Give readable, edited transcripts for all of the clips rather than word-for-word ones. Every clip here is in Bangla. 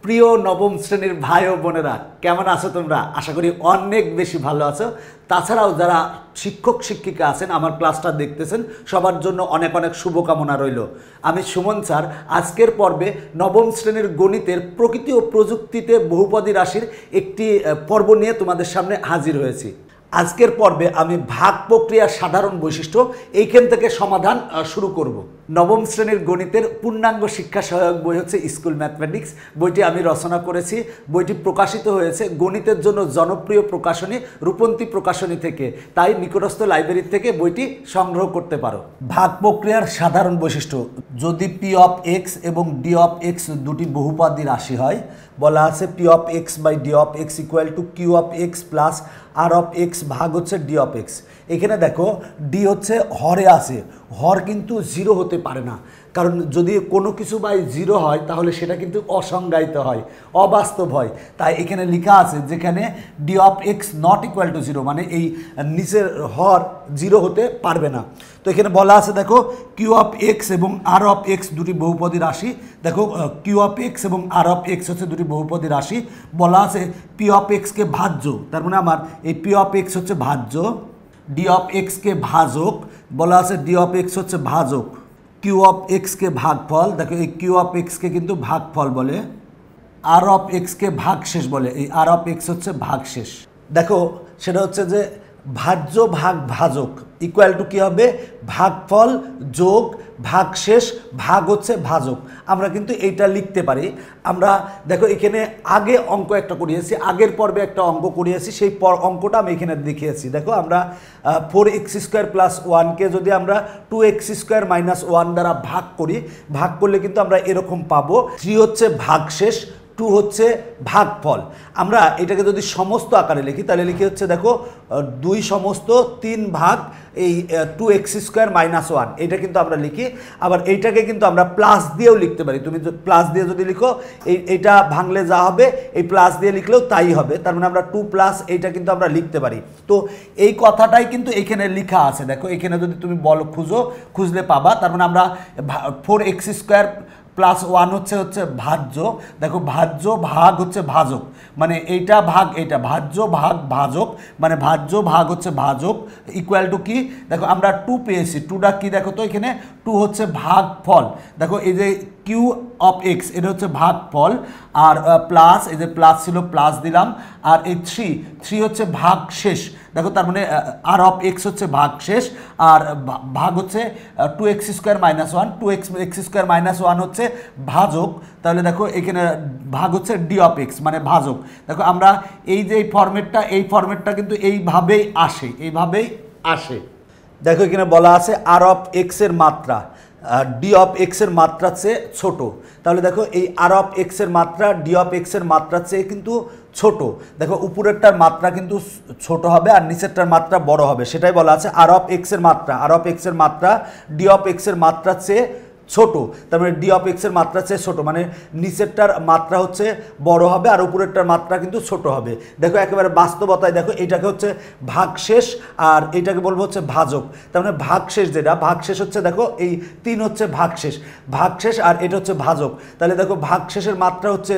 প্রিয় নবম শ্রেণীর ভাই ও বোনেরা কেমন আছো তোমরা? আশা করি অনেক বেশি ভালো আছো। তাছাড়াও যারা শিক্ষক শিক্ষিকা আছেন আমার ক্লাসটা দেখতেছেন সবার জন্য অনেক অনেক শুভকামনা রইল। আমি সুমন স্যার আজকের পর্বে নবম শ্রেণীর গণিতের প্রকৃতি ও প্রযুক্তিতে বহুপদী রাশির একটি পর্ব নিয়ে তোমাদের সামনে হাজির হয়েছি। আজকের পর্বে আমি ভাগ প্রক্রিয়ার সাধারণ বৈশিষ্ট্য এইখান থেকে সমাধান শুরু করব। নবম শ্রেণীর গণিতের পূর্ণাঙ্গ শিক্ষা সহায়ক বই হচ্ছে স্কুল ম্যাথমেটিক্স। বইটি আমি রচনা করেছি। বইটি প্রকাশিত হয়েছে গণিতের জন্য জনপ্রিয় প্রকাশনী রূপন্তী প্রকাশনী থেকে, তাই নিকটস্থ লাইব্রেরি থেকে বইটি সংগ্রহ করতে পারো। ভাগ প্রক্রিয়ার সাধারণ বৈশিষ্ট্য, যদি পি অফ এক্স এবং ডি অফ এক্স দুটি বহুপদী রাশি হয়, বলা আছে P of X by D of x equal to Q of X plus R of X ভাগ হচ্ছে ডি অফ এক্স। এখানে দেখো ডি হচ্ছে হরে আছে, হর কিন্তু জিরো হতে পারে না, কারণ যদি কোনো কিছু বাই জিরো হয় তাহলে সেটা কিন্তু অসংজ্ঞায়িত হয়, অবাস্তব হয়। তাই এখানে লেখা আছে যেখানে D of x not equal to zero, মানে এই নিচের হর জিরো হতে পারবে না। তো এখানে বলা আছে দেখো কিউ অফ এক্স এবং আর অফ এক্স দুটি বহুপদী রাশি। দেখো কিউ অফ এক্স এবং আর অফ এক্স হচ্ছে দুটি বহুপদী রাশি। বলা আছে পি অফ এক্সকে ভাজ্য, তার মানে আমার এই পি অফ এক্স হচ্ছে ভাজ্য, ডি অফ এক্সকে ভাজক, বলা আছে ডি অফ এক্স হচ্ছে ভাজক, কিউ অফ এক্সকে ভাগফল, দেখো এই কিউ অফ এক্সকে কিন্তু ভাগফল বলে, আর অফ এক্সকে ভাগশেষ বলে, এই আর অফ এক্স হচ্ছে ভাগশেষ। দেখো সেটা হচ্ছে যে ভাজ্য ভাগ ভাজক ইকুয়াল টু কী হবে, ভাগফল যোগ ভাগশেষ ভাগ হচ্ছে ভাজক। আমরা কিন্তু এইটা লিখতে পারি। আমরা দেখো এখানে আগে অঙ্ক একটা করিয়েছি, আগের পর্বে একটা অঙ্ক করিয়েছি, সেই অঙ্কটা আমি এখানে দেখিয়েছি। দেখো আমরা 4x² প্লাস 1কে যদি আমরা 2x² মাইনাস 1 দ্বারা ভাগ করি, ভাগ করলে কিন্তু আমরা এরকম পাবো 3 হচ্ছে ভাগশেষ, 2 হচ্ছে ভাগফল। আমরা এটাকে যদি সমস্ত আকারে লিখি তাহলে লিখি হচ্ছে দেখো 2 সমস্ত 3 ভাগ এই 2x² মাইনাস 1, এটা কিন্তু আমরা লিখি। আবার এইটাকে কিন্তু আমরা প্লাস দিয়েও লিখতে পারি। তুমি প্লাস দিয়ে যদি লিখো এইটা ভাঙলে যা হবে এই প্লাস দিয়ে লিখলেও তাই হবে, তার মানে আমরা 2 প্লাস এইটা কিন্তু আমরা লিখতে পারি। তো এই কথাটাই কিন্তু এখানে লেখা আছে। দেখো এখানে যদি তুমি বলো খুঁজলে পাবা, তার মানে আমরা 4x² প্লাস 1 হচ্ছে ভাজ্য, দেখো ভাজ্য ভাগ হচ্ছে ভাজক, মানে এইটা ভাগ এইটা, ভাজ্য ভাগ ভাজক, মানে ভাজ্য ভাগ হচ্ছে ভাজক ইকুয়াল টু কি, দেখো আমরা 2 পেয়েছি, 2টা কি দেখো তো এখানে 2 হচ্ছে ভাগফল। দেখো এই যে কিউ অফ এক্স এটা হচ্ছে ভাগফল, আর প্লাস এই যে প্লাস ছিল প্লাস দিলাম, আর এই 3 হচ্ছে ভাগশেষ। দেখো তার মানে আর অফ এক্স হচ্ছে ভাগশেষ, আর ভাগ হচ্ছে 2x² মাইনাস 1, 2x² মাইনাস 1 হচ্ছে ভাজক। তাহলে দেখো এখানে ভাগ হচ্ছে ডি অফ এক্স মানে ভাজক। দেখো আমরা এই যে এই ফরম্যাটটা কিন্তু এইভাবেই আসে, এইভাবেই আসে। দেখো এখানে বলা আছে আর অফ এক্সের মাত্রা ডি অফ এক্সের মাত্রার চেয়ে ছোট। তাহলে দেখো এই আর অফ এক্সের মাত্রা ডি অফ এক্সের মাত্রার চেয়ে কিন্তু ছোট। দেখো উপরেরটার মাত্রা কিন্তু ছোট হবে আর নিচেরটার মাত্রা বড় হবে, সেটাই বলা আছে আর অফ এক্সের মাত্রা, আর অফ এক্সের মাত্রা ডি অফ এক্সের মাত্রার চেয়ে ছোট। তার মানে ডি অফ এক্সের মাত্রা চেয়ে ছোট, মানে নিচেরটার মাত্রা হচ্ছে বড় হবে আর উপরেরটার মাত্রা কিন্তু ছোট হবে। দেখো একেবারে বাস্তবতায় দেখো এটাকে হচ্ছে ভাগশেষ আর এটাকে বলবো হচ্ছে ভাজক। তার মানে ভাগশেষ যেটা, ভাগশেষ হচ্ছে দেখো এই 3 হচ্ছে ভাগশেষ আর এটা হচ্ছে ভাজক। তাহলে দেখো ভাগশেষের মাত্রা হচ্ছে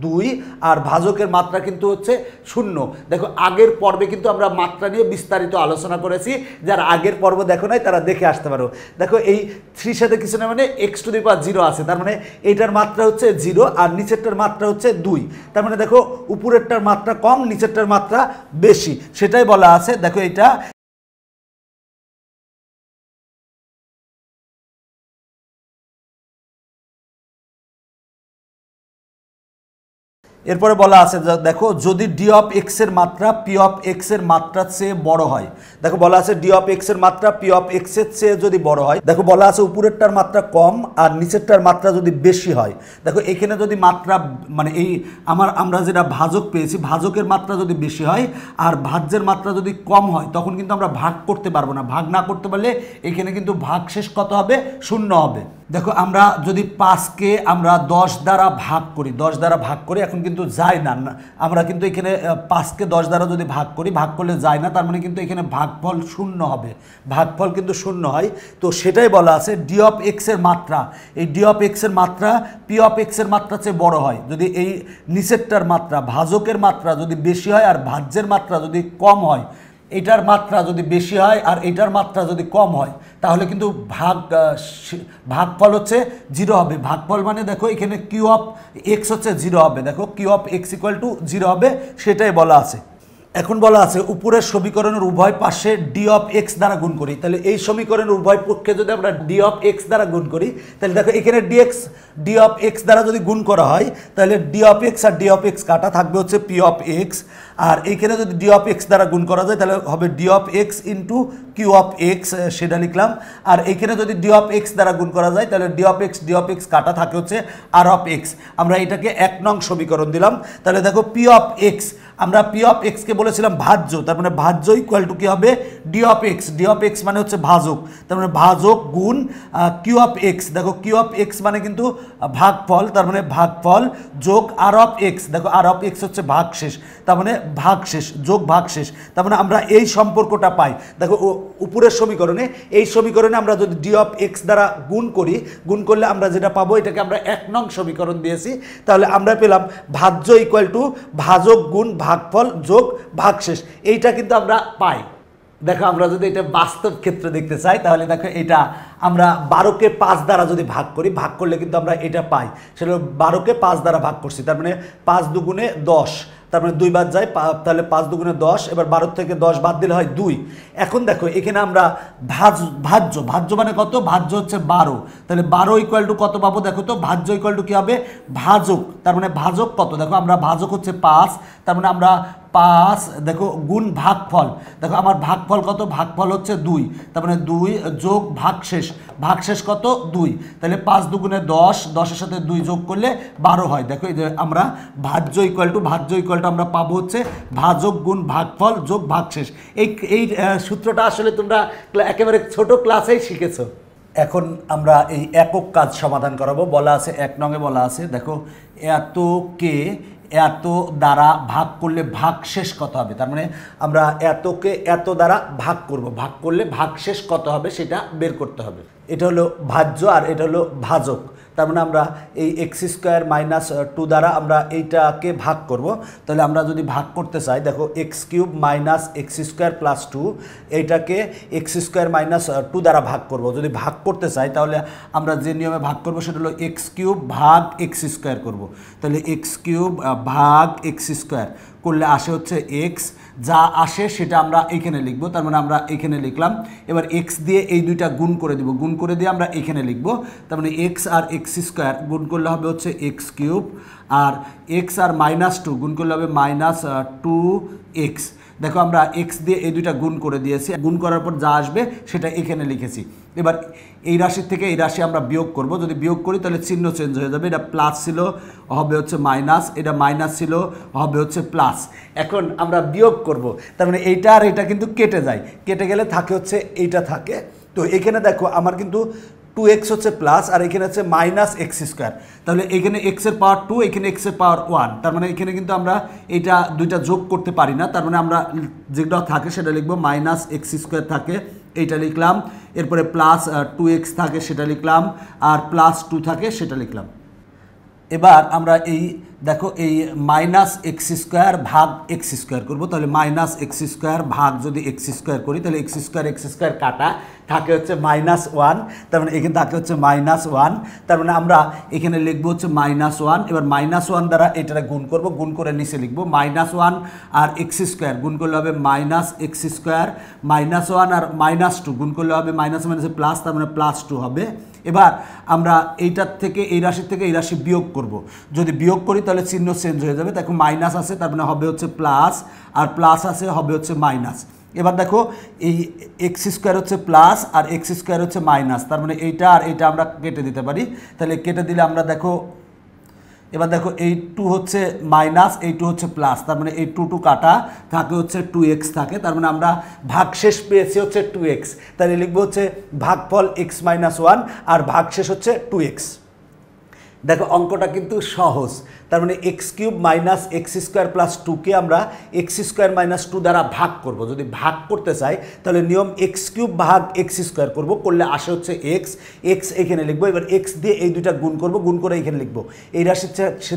2 আর ভাজকের মাত্রা কিন্তু হচ্ছে 0। দেখো আগের পর্বে কিন্তু আমরা মাত্রা নিয়ে বিস্তারিত আলোচনা করেছি, যারা আগের পর্ব দেখো নাই তারা দেখে আসতে পারো। দেখো এই 3 সাথে কিছু না, মানে x⁻0 আছে, তার মানে এইটার মাত্রা হচ্ছে 0 আর নিচেরটার মাত্রা হচ্ছে 2। তার মানে দেখো উপরেরটার মাত্রা কম নিচেরটার মাত্রা বেশি, সেটাই বলা আছে। দেখো এটা এরপরে বলা আছে দেখো যদি ডি অফ এক্সের মাত্রা পি অফ এক্সের মাত্রার চেয়ে বড় হয়, দেখো বলা আছে ডি অফ এক্সের মাত্রা পি অফ এক্সের চেয়ে যদি বড় হয়, দেখো বলা আছে উপরেরটার মাত্রা কম আর নিচেরটার মাত্রা যদি বেশি হয়। দেখো এখানে যদি মাত্রা মানে এই আমরা যেটা ভাজক পেয়েছি, ভাজকের মাত্রা যদি বেশি হয় আর ভাজ্যের মাত্রা যদি কম হয় তখন কিন্তু আমরা ভাগ করতে পারবো না। ভাগ না করতে পারলে এখানে কিন্তু ভাগশেষ কত হবে, 0 হবে। দেখো আমরা যদি 5কে আমরা 10 দ্বারা ভাগ করি, 10 দ্বারা ভাগ করি, এখন কিন্তু যায় না, আমরা কিন্তু এখানে 5কে 10 দ্বারা যদি ভাগ করি, ভাগ করলে যায় না, তার মানে কিন্তু এখানে ভাগফল শূন্য হবে, ভাগফল কিন্তু শূন্য হয়। তো সেটাই বলা আছে ডি অফ এক্স এর মাত্রা, এই ডি অফ এক্স এর মাত্রা পি অফ এক্স এর মাত্রা চেয়ে বড় হয় যদি এই নিচেরটার মাত্রা ভাজকের মাত্রা যদি বেশি হয় আর ভাজ্যের মাত্রা যদি কম হয়, এটার মাত্রা যদি বেশি হয় আর এটার মাত্রা যদি কম হয়, তাহলে কিন্তু ভাগফল হচ্ছে 0 হবে। ভাগফল মানে দেখো এখানে কিউ অফ এক্স হচ্ছে 0 হবে, দেখো Q of x equal to 0 হবে, সেটাই বলা আছে। এখন বলা আছে উপরের সমীকরণের উভয় পাশে ডি অফ এক্স দ্বারা গুণ করি। তাহলে এই সমীকরণের উভয় পক্ষে যদি আমরা ডি অফ এক্স দ্বারা গুণ করি, তাহলে দেখো এখানে ডি অফ এক্স দ্বারা যদি গুণ করা হয়, তাহলে ডি অফ এক্স আর ডি অফ এক্স কাটা থাকবে হচ্ছে পি অফ এক্স, আর এইখানে যদি ডি অফ এক্স দ্বারা গুণ করা যায় তাহলে হবে D of X into Q of X, সেটা লিখলাম। আর এইখানে যদি ডি অফ এক্স দ্বারা গুণ করা যায় তাহলে ডি অফ এক্স কাটা থাকে হচ্ছে আর অফ এক্স। আমরা এটাকে 1 নং সমীকরণ দিলাম। তাহলে দেখো পি অফ এক্স, আমরা পি অফ এক্সকে বলেছিলাম ভাজ্য, তার মানে ভাজ্য ইকুয়াল টু কী হবে D of x, D of x মানে হচ্ছে ভাজক, তার মানে ভাজক গুণ কিউ অফ এক্স, দেখো কিউ অফ এক্স মানে কিন্তু ভাগফল, তার মানে ভাগফল যোগ আর অফ এক্স, দেখো আর অফ এক্স হচ্ছে ভাগশেষ, তার মানে ভাগশেষ যোগ ভাগশেষ, তার মানে আমরা এই সম্পর্কটা পাই। দেখো উপরের সমীকরণে, এই সমীকরণে আমরা যদি ডি অফ এক্স দ্বারা গুণ করি, গুণ করলে আমরা যেটা পাবো এটাকে আমরা 1 নং সমীকরণ দিয়েছি, তাহলে আমরা পেলাম ভাজ্য ইকুয়াল টু ভাজক গুণ ভাগফল যোগ ভাগশেষ, এইটা কিন্তু আমরা পাই। দেখো আমরা যদি এটা বাস্তব ক্ষেত্রে দেখতে চাই তাহলে দেখো এটা আমরা 12কে 5 দ্বারা যদি ভাগ করি, ভাগ করলে কিন্তু আমরা এটা পাই, সেটা 12কে 5 দ্বারা ভাগ করছি, তার মানে 5 দুগুণে 10, তার মানে 2 বাদ যায়, তাহলে 5 দুগুণে 10, এবার 12 থেকে 10 বাদ দিলে হয় 2। এখন দেখো এখানে আমরা ভাজ্য মানে কত, ভাজ্য হচ্ছে 12, তাহলে 12 ইকুয়াল টু কত পাবো, দেখো তো ভাজ্য ইকুয়াল টু কী হবে ভাজক, তার মানে ভাজক কত, দেখো আমরা ভাজক হচ্ছে 5, তার মানে আমরা 5 দেখো গুণ ভাগফল, দেখো আমার ভাগফল কত, ভাগফল হচ্ছে 2, তার মানে 2 যোগ ভাগশেষ, ভাগশেষ কত 2, তাহলে 5 দুগুণে 10, 10-এর সাথে 2 যোগ করলে 12 হয়। দেখো এই যে আমরা ভাজ্য ইকুয়াল টু আমরা পাবো হচ্ছে ভাজক গুণ ভাগফল যোগ ভাগশেষ। এই সূত্রটা আসলে তোমরা একেবারে ছোট ক্লাসেই শিখেছো। এখন আমরা এই একক কাজ সমাধান করাবো। বলা আছে 1 নংয়ে বলা আছে দেখো এতকে এত দ্বারা ভাগ করলে ভাগশেষ কত হবে, তার মানে আমরা এতকে এত দ্বারা ভাগ করব, ভাগ করলে ভাগশেষ কত হবে সেটা বের করতে হবে। এটা হলো ভাজ্য আর এটা হলো ভাজক, তার মানে আমরা এই এক্স স্কোয়ার মাইনাস 2 দ্বারা আমরা এইটাকে ভাগ করব। তাহলে আমরা যদি ভাগ করতে চাই, দেখো x cube minus x square plus 2, এইটাকে এক্স স্কোয়ার মাইনাস 2 দ্বারা ভাগ করব। যদি ভাগ করতে চাই তাহলে আমরা যে নিয়মে ভাগ করব সেটা হলো এক্স কিউব ভাগ এক্স স্কোয়ার করব। তাহলে এক্স কিউব ভাগ এক্স স্কোয়ার করলে আসে হচ্ছে এক্স, যা আসে সেটা আমরা এখানে লিখব, তার মানে আমরা এখানে লিখলাম। এবার এক্স দিয়ে এই দুইটা গুণ করে দিব, গুণ করে দিয়ে আমরা এখানে লিখব, তার মানে এক্স আর এক্স স্কোয়ার গুণ করলে হবে হচ্ছে এক্স কিউব, আর এক্স আর -2 গুণ করলে হবে -2x। দেখো আমরা এক্স দিয়ে এই দুইটা গুণ করে দিয়েছি, গুণ করার পর যা আসবে সেটা এখানে লিখেছি। এবার এই রাশির থেকে এই রাশি আমরা বিয়োগ করব, যদি বিয়োগ করি তাহলে চিহ্ন চেঞ্জ হয়ে যাবে, এটা প্লাস ছিল হবে হচ্ছে মাইনাস, এটা মাইনাস ছিল হবে হচ্ছে প্লাস। এখন আমরা বিয়োগ করব, তার মানে এইটা আর এটা কিন্তু কেটে যায়, কেটে গেলে থাকে হচ্ছে এইটা থাকে। তো এখানে দেখো আমার কিন্তু 2x হচ্ছে প্লাস আর এখানে হচ্ছে মাইনাস এক্স স্কোয়ার, তাহলে এখানে এক্সের পাওয়ার 2, এখানে এক্সের পাওয়ার 1, তার মানে এখানে কিন্তু আমরা এটা দুইটা যোগ করতে পারি না, তার মানে আমরা যেটা থাকে সেটা লিখবো মাইনাস এক্স স্কোয়ার থাকে, এইটা লিখলাম, এরপরে প্লাস 2x থাকে সেটা লিখলাম, আর প্লাস 2 থাকে সেটা লিখলাম। এবার আমরা এই দেখো এই মাইনাস এক্স স্কোয়ার ভাগ এক্স স্কোয়ার করবো, তাহলে মাইনাস এক্স স্কোয়ার ভাগ যদি এক্স স্কোয়ার করি তাহলে এক্স স্কোয়ার কাটা থাকে হচ্ছে -1, তার মানে এখানে থাকে হচ্ছে -1, তার মানে আমরা এখানে লিখবো হচ্ছে -1। এবার -1 দ্বারা এটা গুণ করব, গুণ করে নিচে লিখবো -1 আর এক্স স্কোয়ার গুণ করলে হবে মাইনাস এক্স স্কোয়ার, -1 আর -2 গুণ করলে হবে মাইনাস মাইনাসে প্লাস, তার মানে +2 হবে। এবার আমরা এইটার থেকে এই রাশির থেকে এই রাশি বিয়োগ করব, যদি বিয়োগ করি তাহলে চিহ্ন চেঞ্জ হয়ে যাবে, দেখো মাইনাস আছে তার মানে হবে হচ্ছে প্লাস, আর প্লাস আছে হবে হচ্ছে মাইনাস। এবার দেখো এই এক্স স্কোয়ার হচ্ছে প্লাস আর এক্স স্কোয়ার হচ্ছে মাইনাস, তার মানে এইটা আর এইটা আমরা কেটে দিতে পারি, তাহলে কেটে দিলে আমরা দেখো এবার দেখো এই 2 হচ্ছে মাইনাস, এই 2 হচ্ছে প্লাস, তার মানে এই 2 কাটা থাকে হচ্ছে 2x থাকে, তার মানে আমরা ভাগশেষ পেয়েছি হচ্ছে 2x, তাহলে লিখবো হচ্ছে ভাগফল x - 1 আর ভাগশেষ হচ্ছে 2x। দেখো অঙ্কটা কিন্তু সহজ, তার মানে x cube minus x square plus 2কে আমরা এক্স স্কোয়ার মাইনাস 2 দ্বারা ভাগ করব। যদি ভাগ করতে চাই তাহলে নিয়ম এক্স কিউব ভাগ এক্স স্কোয়ার করবো, করলে আসে হচ্ছে এক্স, এক্স এখানে লিখবো, এবার এক্স দিয়ে এই দুইটা গুণ করব, গুণ করে এখানে লিখবো, এই রাশি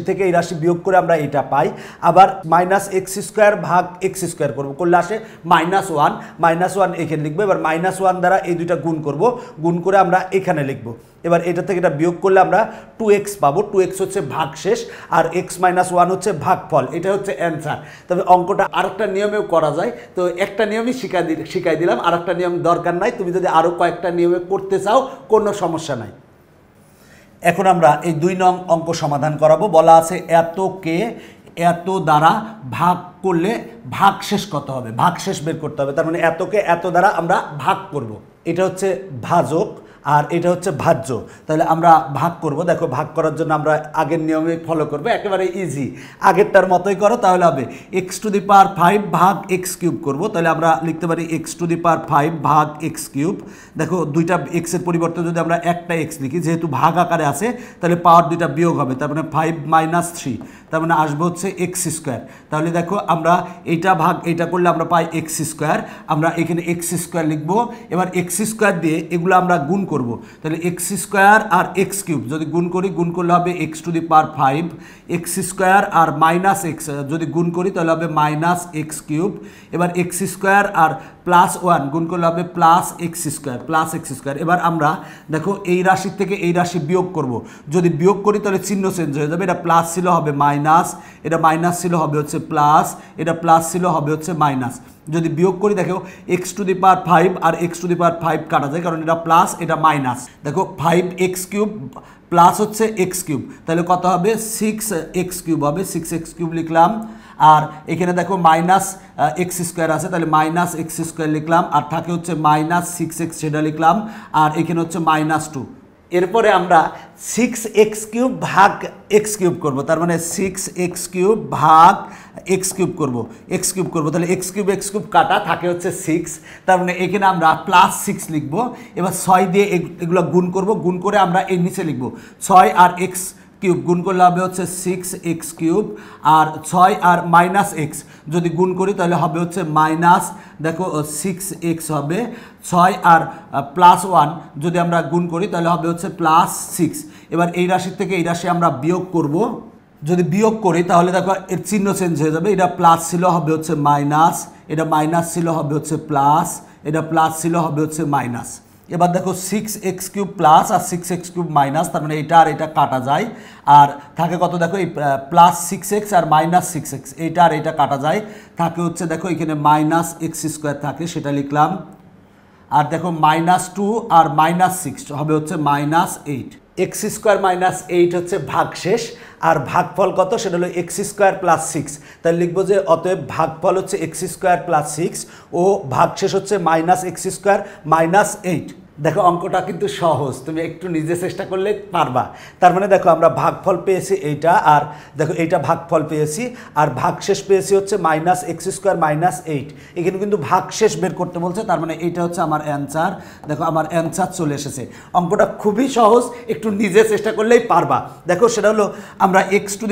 থেকে এই রাশি বিয়োগ করে আমরা এটা পাই। আবার মাইনাস এক্স স্কোয়ার ভাগ এক্স স্কোয়ার করবো, করলে আসে -1, -1 এখানে লিখবো, এবার -1 দ্বারা এই দুইটা গুণ করব, গুণ করে আমরা এখানে লিখবো। এবার এটা থেকে এটা বিয়োগ করলে আমরা 2x পাবো, 2x হচ্ছে ভাগশেষ আর x - 1 হচ্ছে ভাগফল, এটা হচ্ছে অ্যান্সার। তবে অঙ্কটা আরেকটা নিয়মেও করা যায়, তো একটা নিয়মই শিখাই দিলাম, আরেকটা নিয়ম দরকার নাই, তুমি যদি আরও কয়েকটা নিয়মে করতে চাও কোনো সমস্যা নাই। এখন আমরা এই 2 নং অঙ্ক সমাধান করাবো। বলা আছে এতকে এত দ্বারা ভাগ করলে ভাগশেষ কত হবে, ভাগশেষ বের করতে হবে, তার মানে এতকে এত দ্বারা আমরা ভাগ করব। এটা হচ্ছে ভাজক আর এটা হচ্ছে ভাজ্য, তাহলে আমরা ভাগ করব। দেখো ভাগ করার জন্য আমরা আগের নিয়মে ফলো করব, একেবারে ইজি, আগেরটার মতোই করো তাহলে হবে x⁵ ভাগ x কিউব করব, তাহলে আমরা লিখতে পারি x⁵ ভাগ x কিউব। দেখো দুইটা এক্সের পরিবর্তে যদি আমরা একটা x লিখি, যেহেতু ভাগ আকারে আছে তাহলে পাওয়ার দুইটা বিয়োগ হবে, তার মানে 5 - 3, তার মানে আসবে হচ্ছে এক্স স্কোয়ার। তাহলে দেখো আমরা এইটা ভাগ এইটা করলে আমরা পাই এক্স স্কোয়ার, আমরা এখানে এক্স স্কোয়ার লিখবো। এবার এক্স স্কোয়ার দিয়ে এগুলো আমরা গুণ করব, তাহলে এক্স স্কোয়ার আর এক্স কিউব যদি গুণ করি, গুণ করলে হবে x⁵, এক্স স্কোয়ার আর মাইনাস এক্স যদি গুণ করি তাহলে হবে মাইনাস এক্স কিউব। এবার এক্স স্কোয়ার আর +1 গুণ করলে হবে প্লাস এক্স স্কোয়ার। এবার আমরা দেখো এই রাশির থেকে এই রাশি বিয়োগ করব, যদি বিয়োগ করি তাহলে চিহ্ন চেঞ্জ হয়ে যাবে, এটা প্লাস ছিল হবে মাইনাস, এটা মাইনাস ছিল হবে হচ্ছে প্লাস, এটা প্লাস ছিল হবে হচ্ছে মাইনাস। যদি বিয়োগ করি দেখো x⁵ আর x⁵ কাটা যায়, কারণ এটা প্লাস এটা মাইনাস। দেখো 5x³ প্লাস হচ্ছে x কিউব, তাহলে কত হবে 6x³ হবে, 6x³ লিখলাম। আর এখানে দেখো মাইনাস এক্স স্কোয়ার আছে, তাহলে মাইনাস এক্স স্কোয়ার লিখলাম, আর থাকে হচ্ছে -6x সেটা লিখলাম, আর এখানে হচ্ছে -2। এরপরে আমরা 6x³ ভাগ x³ করব, তার মানে 6x³ ভাগ x³ করব, তাহলে x³ কাটা থাকে হচ্ছে 6, তার মানে এখানে আমরা +6 লিখব। এবার 6 দিয়ে এগুলো গুণ করব, গুণ করে আমরা এর নিচে লিখব 6 আর x³ গুণ করলে হবে হচ্ছে 6x³ আর 6 আর -x যদি গুণ করি তাহলে হবে হচ্ছে মাইনাস, দেখো 6x হবে, 6 আর +1 যদি আমরা গুণ করি তাহলে হবে হচ্ছে +6। এবার এই রাশির থেকে এই রাশি আমরা বিয়োগ করব, যদি বিয়োগ করি তাহলে দেখো এর চিহ্ন চেঞ্জ হয়ে যাবে, এটা প্লাস ছিল হবে হচ্ছে মাইনাস, এটা মাইনাস ছিল হবে হচ্ছে প্লাস, এটা প্লাস ছিল হবে হচ্ছে মাইনাস। এবার দেখো 6x³ প্লাস আর 6x³ মাইনাস, তার মানে এটা আর এটা কাটা যায়, আর থাকে কত দেখো এই +6x আর -6x, এইটা আর এটা কাটা যায়, থাকে হচ্ছে দেখো এখানে -x² থাকে, সেটা লিখলাম। আর দেখো -2 আর -6 হবে হচ্ছে -8, x² -8 হচ্ছে ভাগশেষ, আর ভাগফল কত সেটা হলো x² + 6, তাহলে লিখবো যে অতএব ভাগফল হচ্ছে x² + 6 ও ভাগশেষ হচ্ছে -x² -8। দেখো অঙ্কটা কিন্তু সহজ, তুমি একটু নিজে চেষ্টা করলে পারবা। তার মানে দেখো আমরা ভাগফল পেয়েছি এইটা, আর দেখো এইটা ভাগফল পেয়েছি, আর ভাগশেষ পেয়েছি হচ্ছে -x² -8। এখানে কিন্তু ভাগশেষ বের করতে বলছে, তার মানে এইটা হচ্ছে আমার অ্যান্সার। দেখো আমার অ্যান্সার চলে এসেছে। অঙ্কটা খুবই সহজ, একটু নিজে চেষ্টা করলেই পারবা। দেখো সেটা হলো আমরা x⁵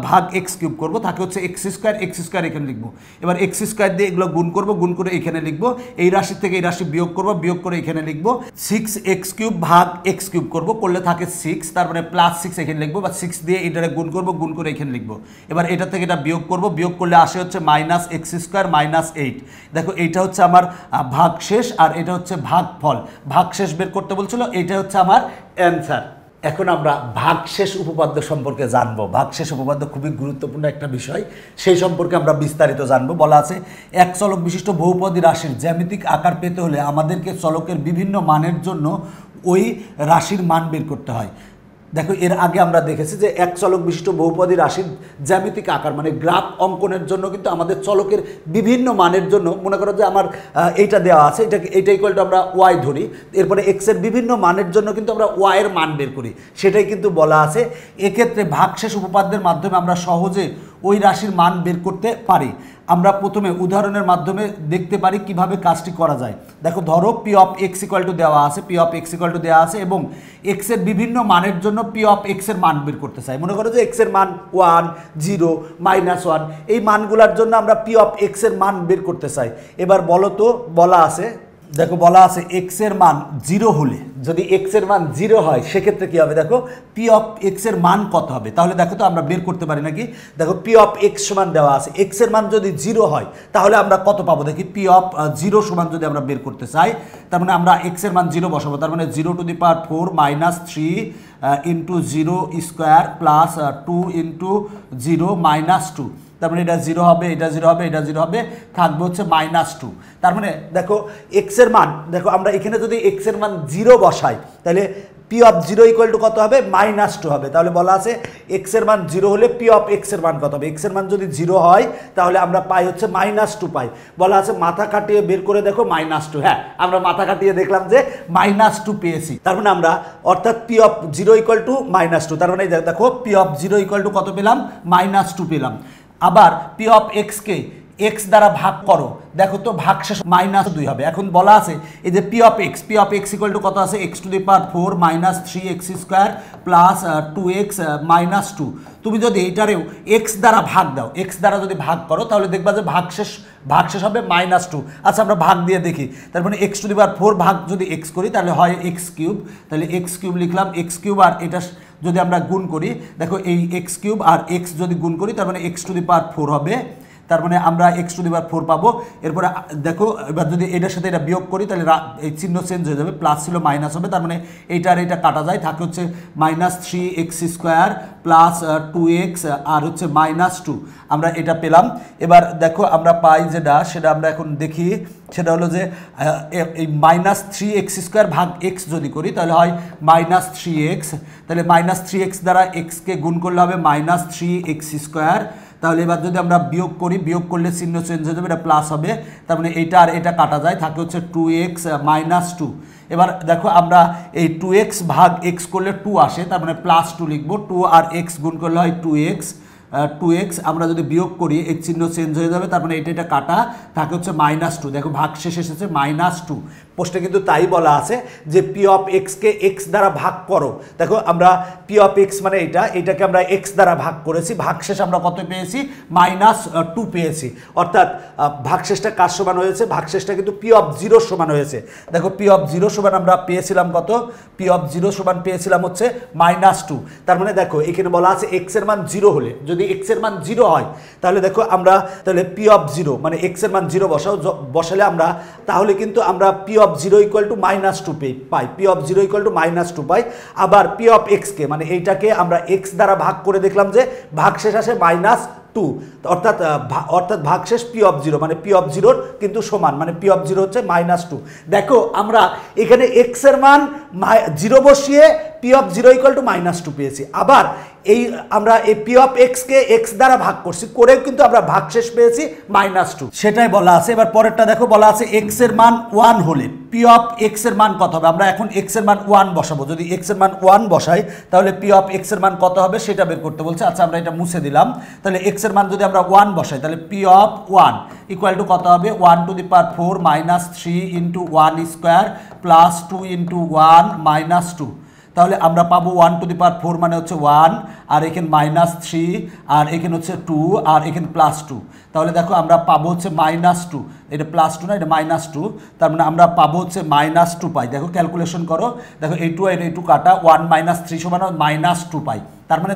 ভাগ x³ করবো, তাকে হচ্ছে x² এখানে লিখবো। এবার x² দিয়ে এগুলো গুণ করবো, গুণ করে এখানে লিখবো, এই রাশি থেকে এই রাশি বিয়োগ করবো, বিয়োগ করে এখানে লিখবো 6x³ ভাগ x³ করব, করলে থাকে 6, তার মানে +6 এখানে লিখবো, বা 6 দিয়ে এটারে গুণ করব, গুণ করে এখানে লিখবো। এবার এটা থেকে এটা বিয়োগ করব, বিয়োগ করলে আসে হচ্ছে -x² -8। দেখো এইটা হচ্ছে আমার ভাগশেষ, আর এটা হচ্ছে ভাগফল। ভাগশেষ বের করতে বলছিল, এটা হচ্ছে আমার অ্যান্সার। এখন আমরা ভাগশেষ উপপাদ্য সম্পর্কে জানবো। ভাগশেষ উপপাদ্য খুবই গুরুত্বপূর্ণ একটা বিষয়, সেই সম্পর্কে আমরা বিস্তারিত জানবো। বলা আছে এক চলক বিশিষ্ট বহুপদী রাশির জ্যামিতিক আকার পেতে হলে আমাদেরকে চলকের বিভিন্ন মানের জন্য ওই রাশির মান বের করতে হয়। দেখো এর আগে আমরা দেখেছি যে এক চলক বিশিষ্ট বহুপদী রাশির জ্যামিতিক আকার মানে গ্রাফ অঙ্কনের জন্য কিন্তু আমাদের চলকের বিভিন্ন মানের জন্য মনে করো যে আমার এইটা দেওয়া আছে, এইটা ইকুয়াল টু আমরা ওয়াই ধরি, এরপরে এক্সের বিভিন্ন মানের জন্য কিন্তু আমরা ওয়াইয়ের মান বের করি, সেটাই কিন্তু বলা আছে। এক্ষেত্রে ভাগশেষ উপপাদ্যের মাধ্যমে আমরা সহজে ওই রাশির মান বের করতে পারি। আমরা প্রথমে উদাহরণের মাধ্যমে দেখতে পারি কিভাবে কাজটি করা যায়। দেখো ধরো P of x equal two দেওয়া আছে, P of x equal two দেওয়া আছে এবং এক্সের বিভিন্ন মানের জন্য পি অফ এক্সের মান বের করতে চাই। মনে করো যে এক্সের মান 1, 0, -1 এই মানগুলোর জন্য আমরা পি অফ এক্সের মান বের করতে চাই। এবার বলো তো, বলা আছে, দেখো বলা আছে এক্সের মান 0 হলে, যদি এক্সের মান 0 হয় সেক্ষেত্রে কী হবে, দেখো পি অফ এক্সের মান কত হবে। তাহলে দেখো তো আমরা বের করতে পারি নাকি, দেখো পি অফ এক্স সমান দেওয়া আছে, এক্সের মান যদি 0 হয় তাহলে আমরা কত পাবো দেখি, পি অফ 0 সমান যদি আমরা বের করতে চাই তার মানে আমরা এক্সের মান 0 বসাবো, তার মানে 0 to the power 4 -3 into 0 square plus 2 into 0 -2, তার মানে এটা 0 হবে, এটা 0 হবে, এটা 0 হবে, থাকবে হচ্ছে -2। তার মানে দেখো এক্সের মান, দেখো আমরা এখানে যদি এক্সের মান 0 বসাই তাহলে পি অফ 0 ইকুয়াল টু কত হবে, -2 হবে। তাহলে বলা আছে এক্সের মান 0 হলে পি অফ এক্সের মান কত হবে, এক্সের মান যদি 0 হয় তাহলে আমরা পাই হচ্ছে -2 পাই। বলা আছে মাথা কাটিয়ে বের করে দেখো -2, হ্যাঁ আমরা মাথা কাটিয়ে দেখলাম যে -2 পেয়েছি। তার মানে আমরা অর্থাৎ পি অফ 0 ইকুয়াল টু -2, তার মানে দেখো পি অফ 0 ইকুয়াল টু কত পেলাম, -2 পেলাম। আবার পি অফ এক্সকে এক্স দ্বারা ভাগ করো, দেখো তো ভাগশেষ -2 হবে। এখন বলা আছে এই যে P of x equal two কত আছে, x to the power 4 -3x square plus 2x -2। তুমি যদি এইটারেও এক্স দ্বারা ভাগ দাও, এক্স দ্বারা যদি ভাগ করো তাহলে দেখবা যে ভাগশেষ হবে -2। আচ্ছা আমরা ভাগ দিয়ে দেখি, তার মানে x টু দি পাওয়ার 4 ভাগ যদি x করি তাহলে হয় x³ তাহলে x³ লিখলাম, x³ আর এটা যদি আমরা গুণ করি, দেখো এই x³ আর x যদি গুণ করি তার মানে x টু দি পাওয়ার 4 হবে, তার মানে আমরা x টু দি পাওয়ার 4 পাবো। এরপরে দেখো এবার যদি এটার সাথে এটা বিয়োগ করি তাহলে এই চিহ্ন চেঞ্জ হয়ে যাবে, প্লাস ছিল মাইনাস হবে, তার মানে এইটা আর এটা কাটা যায়, থাকে হচ্ছে -3x স্কোয়ার প্লাস 2x আর হচ্ছে -2, আমরা এটা পেলাম। এবার দেখো আমরা পাই যেটা, সেটা আমরা এখন দেখি, সেটা হলো যে এই -3x স্কোয়ার ভাগ x যদি করি তাহলে হয় -3x, তাহলে -3x দ্বারা xকে গুণ করলে হবে -3x স্কোয়ার। তাহলে এবার যদি আমরা বিয়োগ করি, বিয়োগ করলে চিহ্ন চেঞ্জ হয়ে যাবে, এটা প্লাস হবে, তার মানে এইটা আর এটা কাটা যায়, থাকে হচ্ছে 2x -2। এবার দেখো আমরা এই 2x ভাগ x করলে 2 আসে, তার মানে +2 লিখবো, 2 আর x গুণ করলে হয় 2x, আমরা যদি বিয়োগ করি এই চিহ্ন চেঞ্জ হয়ে যাবে, তার মানে এটা কাটা, থাকে হচ্ছে -2। দেখো ভাগ শেষ এসেছে -2। প্রশ্নে কিন্তু তাই বলা আছে যে পি অফ এক্সকে এক্স দ্বারা ভাগ করো। দেখো আমরা পি অফ এক্স মানে এইটাকে আমরা এক্স দ্বারা ভাগ করেছি, ভাগশেষ আমরা কত পেয়েছি, -2 পেয়েছি। অর্থাৎ ভাগশেষটা কার সমান হয়েছে, ভাগশেষটা কিন্তু পি অফ 0 সমান হয়েছে। দেখো পি অফ 0 সমান আমরা পেয়েছিলাম কত, পি অফ 0 সমান পেয়েছিলাম হচ্ছে -2। তার মানে দেখো এখানে বলা আছে এক্সের মান 0 হলে, যদি এক্সের মান 0 হয় তাহলে দেখো আমরা তাহলে পি অফ 0 মানে এক্সের মান 0 বসালে আমরা তাহলে কিন্তু আমরা p of 0 equal to -2 pi, P of 0 equal to -2 পাই। আবার পি অফ এক্সকে মানে এইটাকে আমরা এক্স দ্বারা ভাগ করে দেখলাম যে ভাগশেষ আসে -2, অর্থাৎ ভাগশেষ পি অফ 0 মানে পি অফ 0 কিন্তু সমান, মানে পি অফ 0 হচ্ছে -2। দেখো আমরা এখানে এক্স এর মান 0 বসিয়ে পি অফ 0 ইকুয়াল টু -2 পেয়েছি। আবার এই আমরা এই পি অফ এক্সকে এক্স দ্বারা ভাগ করছি, করেও কিন্তু আমরা ভাগশেষ পেয়েছি -2, সেটাই বলা আছে। এবার পরেরটা দেখো বলা আছে এক্স এর মান 1 হলে পি অফ এক্স এর মান কত হবে, আমরা এখন এক্স এর মান 1 বসাবো, যদি এক্স এর মান 1 বসাই তাহলে পি অফ এক্স এর মান কত হবে সেটা বের করতে বলছে। আচ্ছা আমরা এটা মুছে দিলাম, তাহলে এক্স এর মান যদি আমরা 1 বসাই তাহলে পি অফ 1 ইকুয়াল টু কত হবে, 1 to the power 4 -3 into 1 square plus 2 into 1 -2। তাহলে আমরা পাবো 1 টু দি পাওয়ার 4 মানে হচ্ছে 1, আর এখানে -3, আর এখানে হচ্ছে 2, আর এখানে +2। তাহলে দেখো আমরা পাবো হচ্ছে -2, এটা +2 না, এটা -2, তার মানে আমরা পাবো হচ্ছে -2 পাই। দেখো ক্যালকুলেশন করো, দেখো এই 2 আর এই 2 কাটা, 1 -3 সমান -2 পাই। তার মানে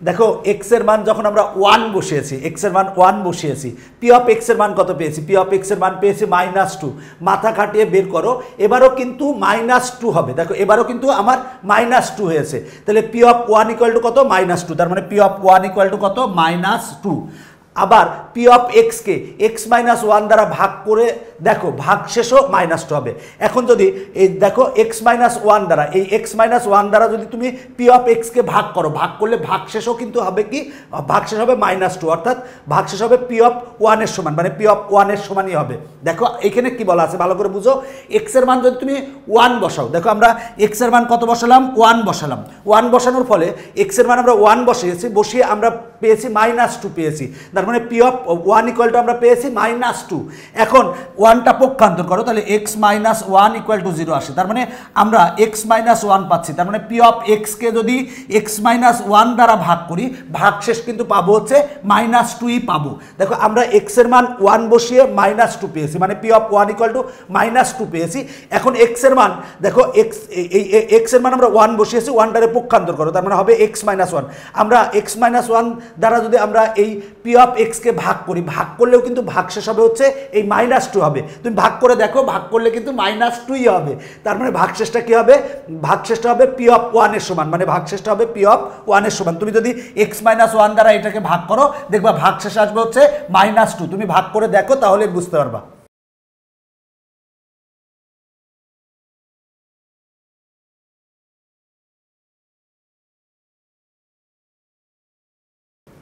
দেখো এক্স এর মান যখন আমরা 1 বসিয়েছি, এক্স এর মান 1 বসিয়েছি, পি অফ এক্স এর মান কত পেয়েছি, পি অফ এক্স এর মান পেয়েছি -2। মাথা কাটিয়ে বের করো, এবারও কিন্তু -2 হবে, দেখো এবারও কিন্তু আমার -2 হয়েছে, তাহলে পি অফ 1 ইকুয়াল টু কত, -2, তার মানে পি অফ 1 ইকুয়াল টু কত, -2। আবার পি অফ এক্সকে এক্স মাইনাস ওয়ান দ্বারা ভাগ করে দেখো ভাগশেষও -2 হবে। এখন যদি এই দেখো এক্স মাইনাস ওয়ান দ্বারা এই এক্স মাইনাস ওয়ান দ্বারা যদি তুমি পি অফ এক্সকে ভাগ করো, ভাগ করলে ভাগশেষও কিন্তু হবে কি, ভাগশেষ হবে -2, অর্থাৎ ভাগশেষ হবে পি অফ ওয়ানের সমান, মানে পি অফ ওয়ানের সমানই হবে। দেখো এখানে কি বলা আছে ভালো করে বুঝো, এক্সের মান যদি তুমি 1 বসাও, দেখো আমরা এক্সের মান কত বসালাম, 1 বসালাম। 1 বসানোর ফলে এক্সের মান আমরা 1 বসিয়েছি, বসিয়ে আমরা পেয়েছি -2 পেয়েছি, তার মানে পি অফ 1 ইকুয়াল টু আমরা পেয়েছি -2। এখন 1টা পক্ষান্তর করো, তাহলে x মাইনাস 1 ইকুয়াল টু 0 আসে, তার মানে আমরা x মাইনাস 1 পাচ্ছি। তার মানে পি অফ এক্সকে যদি x মাইনাস 1 দ্বারা ভাগ করি, ভাগশেষ কিন্তু পাবো হচ্ছে -2ই পাবো। দেখো আমরা x এর মান 1 বসিয়ে -2 পেয়েছি, মানে পি অফ 1 ইকুয়াল টু -2 পেয়েছি। এখন x এর মান দেখো x এর মান আমরা 1 বসিয়েছি, 1টারে পক্ষান্তর করো, তার মানে হবে x মাইনাস 1। আমরা x মাইনাস 1 দ্বারা যদি আমরা এই পি অফ এক্সকে ভাগ করি, ভাগ করলেও কিন্তু ভাগশেষ হবে হচ্ছে এই -2 হবে। তুমি ভাগ করে দেখো, ভাগ করলে কিন্তু -2ই হবে। তার মানে ভাগশেষটা কি হবে, ভাগশেষটা হবে পি অফ 1 এর সমান, মানে ভাগশেষটা হবে পি অফ 1 এর সমান। তুমি যদি x মাইনাস 1 দ্বারা এটাকে ভাগ করো, দেখবা ভাগশেষ আসবে হচ্ছে -2। তুমি ভাগ করে দেখো, তাহলে বুঝতে পারবা।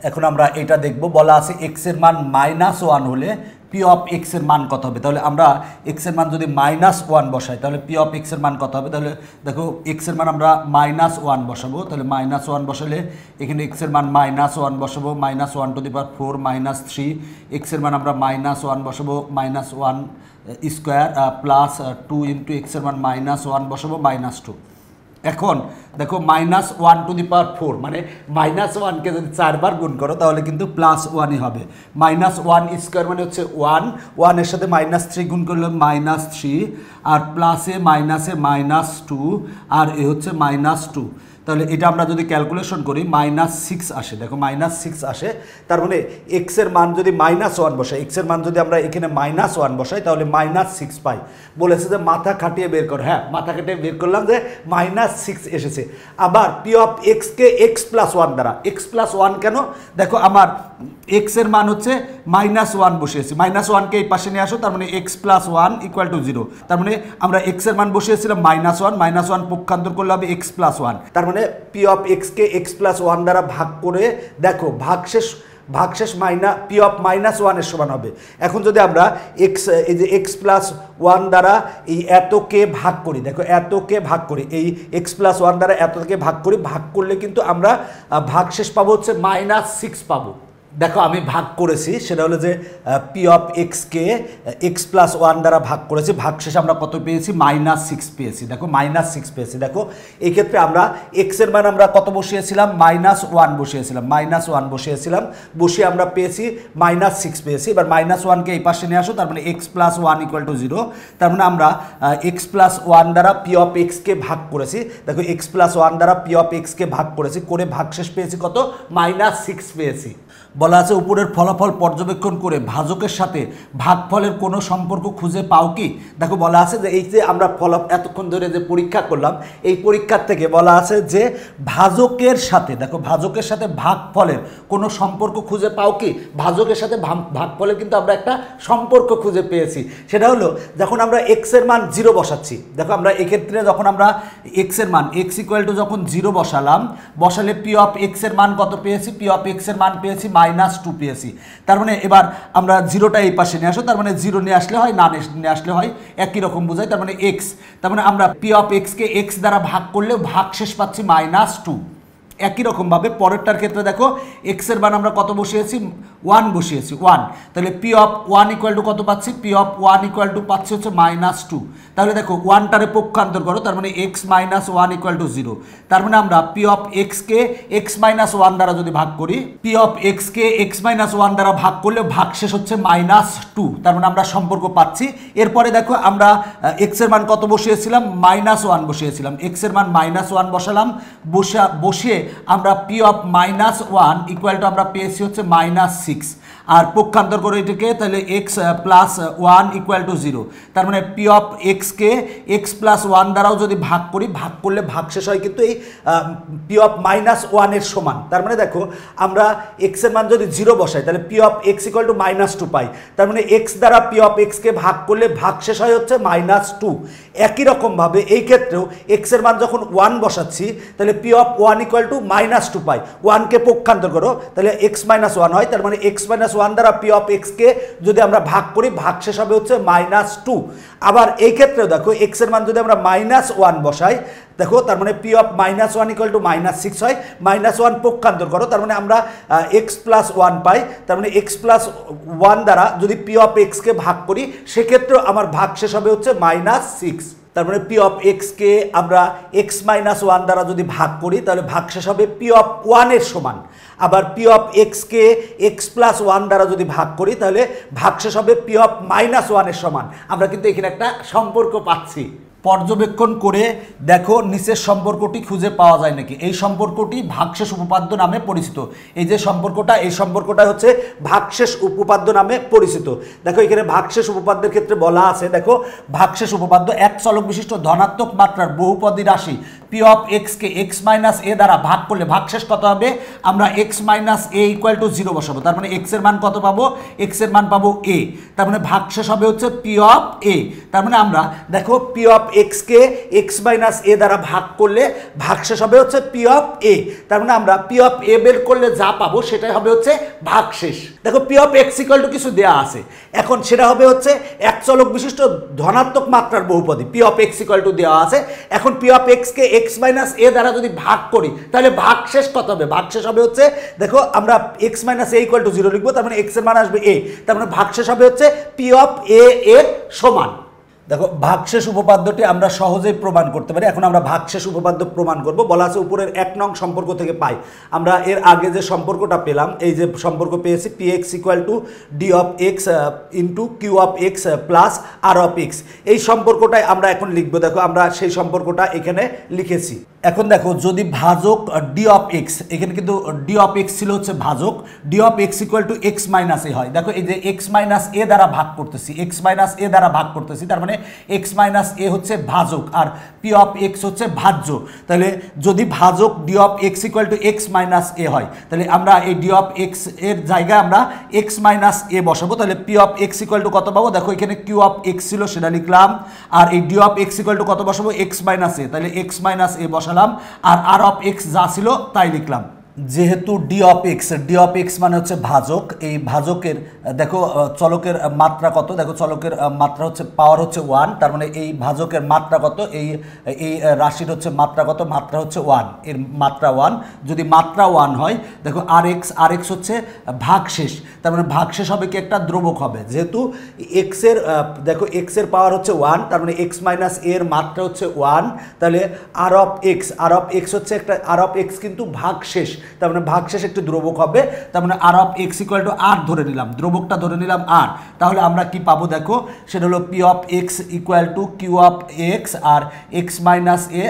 এখন আমরা এটা দেখব, বলা আছে x এর মান -1 হলে পি অফ এক্স এর মান কত হবে। তাহলে আমরা এক্স এর মান যদি -1 বসাই, তাহলে পি অফ এক্স এর মান কত হবে। তাহলে দেখো এক্স এর মান আমরা -1 বসাবো, তাহলে -1 বসালে এখানে এক্স এর মান -1 বসাবো, -1 টু দি পাওয়ার 4 -3। এক্স এর মান আমরা -1 বসাবো, -1 স্কোয়ার প্লাস 2 ইন্টু এক্স এর মান -1 বসাবো, -2। এখন দেখো -1 টু দি পাওয়ার 4, মানে -1কে যদি 4 বার গুণ করো তাহলে কিন্তু +1ই হবে। -1 স্কোয়ার মানে হচ্ছে 1, 1 এর সাথে -3 গুণ করলে -3, আর প্লাসে মাইনাসে -2, আর এ হচ্ছে -2। তাহলে এটা আমরা যদি ক্যালকুলেশন করি -6 আসে, দেখো -6 আসে। তার মানে এক্স এর মান যদি -1 বসাই, এক্স এর মান যদি আমরা এখানে -1 বসাই, তাহলে -6 পাই। বলেছে যে মাথা খাটিয়ে বের কর, হ্যাঁ মাথা খাটিয়ে বের করলাম যে -6 এসেছে। আবার পি অফ এক্সকে x+1 দ্বারা, x+1 কেন, দেখো আমার এক্স এর মান হচ্ছে -1 বসিয়েছি, -1কে এই পাশে নিয়ে আসো, তার মানে x+1 ইকুয়াল টু 0। তার মানে আমরা এক্স এর মান বসিয়েছিলাম -1 পক্ষান্তর করলে হবে x+1। তার মানে পি অফ এক্সকে x+1 দ্বারা ভাগ করে দেখো ভাগশেষ পি অফ -1 এর সমান হবে। এখন যদি আমরা এক্স, এই যে x+1 দ্বারা এই এতকে ভাগ করি, দেখো এতকে ভাগ করি, এই x+1 দ্বারা এতকে ভাগ করি, ভাগ করলে কিন্তু আমরা ভাগশেষ পাবো হচ্ছে -6 পাবো। দেখো আমি ভাগ করেছি, সেটা হলো যে পি অফ এক্সকে x+1 দ্বারা ভাগ করেছি, ভাগশেষ আমরা কত পেয়েছি, -6 পেয়েছি। দেখো -6 পেয়েছি। দেখো এই ক্ষেত্রে আমরা এক্স এর মান আমরা কত বসিয়েছিলাম, -1 বসিয়েছিলাম, -1 বসিয়েছিলাম, বসিয়ে আমরা পেয়েছি -6 পেয়েছি। এবার -1কে এই পাশে নিয়ে আসো, তার মানে x+1 ইকুয়াল টু 0। তার মানে আমরা x+1 দ্বারা পি অফ এক্সকে ভাগ করেছি, দেখো x+1 দ্বারা পি অফ এক্সকে ভাগ করেছি, করে ভাগশেষ পেয়েছি কত, -6 পেয়েছি। বলা আছে উপরের ফলাফল পর্যবেক্ষণ করে ভাজকের সাথে ভাগফলের কোনো সম্পর্ক খুঁজে পাও কি। দেখো বলা আছে যে এই যে আমরা এতক্ষণ ধরে যে পরীক্ষা করলাম, এই পরীক্ষার থেকে বলা আছে যে ভাজকের সাথে, দেখো ভাজকের সাথে ভাগফলের কোনো সম্পর্ক খুঁজে পাও কি। ভাজকের সাথে ভাগফলের কিন্তু আমরা একটা সম্পর্ক খুঁজে পেয়েছি, সেটা হলো যখন আমরা এক্স এর মান 0 বসাচ্ছি। দেখো আমরা এক্ষেত্রে যখন আমরা এক্স এর মান x ইকুয়াল টু যখন 0 বসালাম, বসালে পি অফ এক্স এর মান কত পেয়েছি, পি অফ এক্স এর মান পেয়েছি -2 পেয়েছি। তার মানে এবার আমরা 0টা এই পাশে নিয়ে আসো, তার মানে 0 নিয়ে আসলে হয়, না নিয়ে আসলে হয়, একই রকম বোঝায়। তার মানে x, তার মানে আমরা পি অফ এক্সকে x দ্বারা ভাগ করলে ভাগশেষ পাচ্ছি -2। একই রকমভাবে পরেরটার ক্ষেত্রে দেখো এক্স এর মান আমরা কত বসিয়েছি, 1 বসিয়েছি, 1। তাহলে পি অফ 1 ইকুয়াল টু কত পাচ্ছি, পি অফ 1 ইকুয়াল টু পাচ্ছি হচ্ছে -2। তাহলে দেখো 1টারে পক্ষান্তর করো, তার মানে x - 1 ইকুয়াল টু 0। তার মানে আমরা পি অফ এক্সকে x-1 দ্বারা যদি ভাগ করি, পি অফ এক্সকে x-1 দ্বারা ভাগ করলে ভাগশেষ হচ্ছে -2। তার মানে আমরা সম্পর্ক পাচ্ছি। এরপরে দেখো আমরা এক্স এর মান কত বসিয়েছিলাম, -1 বসিয়েছিলাম, এক্স এর মান -1 বসালাম, বসিয়ে আমরা পি অফ -1 ইকুয়াল টু আমরা পেয়েছি হচ্ছে -6। আর পক্ষান্তর করে এটাকে, তাহলে x plus one equal to zero. তার মানে পি অফ এক্সকে এক্স প্লাস ওয়ান দ্বারাও যদি ভাগ করি, ভাগ করলে ভাগশেষ হয় কিন্তু এই পি অফ মাইনাস ওয়ানের সমান। তার মানে দেখো আমরা এক্সের মান যদি জিরো বসাই তাহলে p of x equal to minus two পাই। তার মানে এক্স দ্বারা পি অফ এক্সকে ভাগ করলে ভাগশেষ হয় হচ্ছে মাইনাস টু। একই রকমভাবে এই ক্ষেত্রেও এক্সের মান যখন ওয়ান বসাচ্ছি তাহলে p of one equal to minus two পাই। ওয়ানকে পক্ষান্তর করো তাহলে এক্স মাইনাস ওয়ান হয়। তার মানে এক্স মাইনাস ওয়ান দ্বারা পি অফ এক্সকে যদি আমরা ভাগ করি, ভাগশেষ হবে হচ্ছে মাইনাস টু। আবার এই ক্ষেত্রেও দেখো এক্সের মান যদি আমরা মাইনাস ওয়ান বসাই, দেখো তার মানে p of minus one equal to minus six হয়। মাইনাস ওয়ান পক্ষান্তর করো, তার মানে আমরা এক্স প্লাস ওয়ান পাই। তার মানে এক্স প্লাস ওয়ান দ্বারা যদি পি অফ এক্সকে ভাগ করি, সেক্ষেত্রেও আমার ভাগশেষ হবে হচ্ছে মাইনাস সিক্স। তার মানে পি অফ এক্সকে আমরা এক্স মাইনাস ওয়ান দ্বারা যদি ভাগ করি তাহলে ভাগশেষ হবে পি অফ ওয়ানের সমান। আবার পি অফ এক্সকে এক্স প্লাস ওয়ান দ্বারা যদি ভাগ করি তাহলে ভাগশেষ হবে পি অফ মাইনাস ওয়ানের সমান। আমরা কিন্তু এখানে একটা সম্পর্ক পাচ্ছি। পর্যবেক্ষণ করে দেখো নিচের সম্পর্কটি খুঁজে পাওয়া যায় নাকি। এই সম্পর্কটি ভাগশেষ উপপাদ্য নামে পরিচিত। এই যে সম্পর্কটা, এই সম্পর্কটা হচ্ছে ভাগশেষ উপপাদ্য নামে পরিচিত। দেখো এখানে ভাগশেষ উপপাদ্যের ক্ষেত্রে বলা আছে, দেখো ভাগশেষ উপপাদ্য এক চলক বিশিষ্ট ধনাত্মক মাত্রার বহুপদী রাশি পি অফ এক্সকে এক্স মাইনাস এ দ্বারা ভাগ করলে ভাগশেষ কত হবে? আমরা x minus a equal to zero বসাবো। তার মানে এক্সের মান কত পাবো? এক্সের মান পাবো এ। তার মানে ভাগশেষ হবে হচ্ছে পি অফ এ। তার মানে আমরা দেখো পি অফ এক্সকে এক্স মাইনাস এ দ্বারা ভাগ করলে ভাগশেষ হবে হচ্ছে পি অফ এ। তার মানে আমরা পি অফ এ বের করলে যা পাবো সেটাই হবে হচ্ছে ভাগশেষ। দেখো P of x equal two কিছু দেওয়া আছে, এখন সেটা হবে হচ্ছে এক চলক বিশিষ্ট ধনাত্মক মাত্রার বহুপদী। P of x equal two দেওয়া আছে, এখন পি অফ এক্সকে এক্স মাইনাস এ দ্বারা যদি ভাগ করি তাহলে ভাগশেষ কত হবে? ভাগশেষ হবে হচ্ছে, দেখো আমরা x minus a equal to zero লিখবো, তার মানে এক্স এর মান আসবে এ। তার মানে ভাগশেষ হবে হচ্ছে পি অফ এ এর সমান। দেখো ভাগশেষ উপপাদ্যটি আমরা সহজেই প্রমাণ করতে পারি। এখন আমরা ভাগশেষ উপপাদ্য প্রমাণ করব। বলা আছে উপরের এক নং সম্পর্ক থেকে পাই। আমরা এর আগে যে সম্পর্কটা পেলাম, এই যে সম্পর্ক পেয়েছি P X equal to D of X into Q of X plus R of X, এই সম্পর্কটাই আমরা এখন লিখবো। দেখো আমরা সেই সম্পর্কটা এখানে লিখেছি। এখন দেখো যদি ভাজক ডি অফ এক্স, এখানে কিন্তু ডি অফ এক্স ছিল হচ্ছে ভাজক, d of x equal to x minus a হয়। দেখো এই যে এক্স মাইনাস এ দ্বারা ভাগ করতেছি, এক্স মাইনাস এ দ্বারা ভাগ করতেছি, তার মানে এক্স মাইনাস এ হচ্ছে ভাজক আর পি অফ এক্স হচ্ছে ভাজ্য। তাহলে যদি ভাজক d of x equal to x minus a হয়, তাহলে আমরা এই ডি অফ এক্স এর জায়গায় আমরা এক্স মাইনাস এ বসাবো। তাহলে p of x equal two কত পাবো? দেখো এখানে কিউ অফ এক্স ছিল সেটা লিখলাম, আর এই d of x equal two কত বসাবো? এক্স মাইনাস এ, তাহলে এক্স মাইনাস এ বসালাম, আর আর অফ এক্স যা ছিল তাই লিখলাম। যেহেতু ডি অফ এক্স মানে হচ্ছে ভাজক, এই ভাজকের দেখো চলকের মাত্রা কত? দেখো চলকের মাত্রা হচ্ছে পাওয়ার হচ্ছে ওয়ান, তার মানে এই ভাজকের মাত্রা কত? এই রাশির হচ্ছে মাত্রা কত? মাত্রা হচ্ছে ওয়ান, এর মাত্রা ওয়ান। যদি মাত্রা ওয়ান হয়, দেখো আর এক্স হচ্ছে ভাগশেষ, তার মানে ভাগশেষ হবে কি? একটা ধ্রুবক হবে। যেহেতু এক্সের দেখো এক্সের পাওয়ার হচ্ছে ওয়ান, তার মানে এক্স মাইনাস এর মাত্রা হচ্ছে ওয়ান, তাহলে আর অফ এক্স হচ্ছে একটা, আর অফ এক্স কিন্তু ভাগশেষ, তার মানে ভাগশেষ একটি ধ্রুবক হবে। তার মানে r of x equal to R ধরে নিলাম, ধ্রুবকটা ধরে নিলাম আর। তাহলে আমরা কি পাবো? দেখো সেটা হলো P of x equal to Q of X আর X minus A,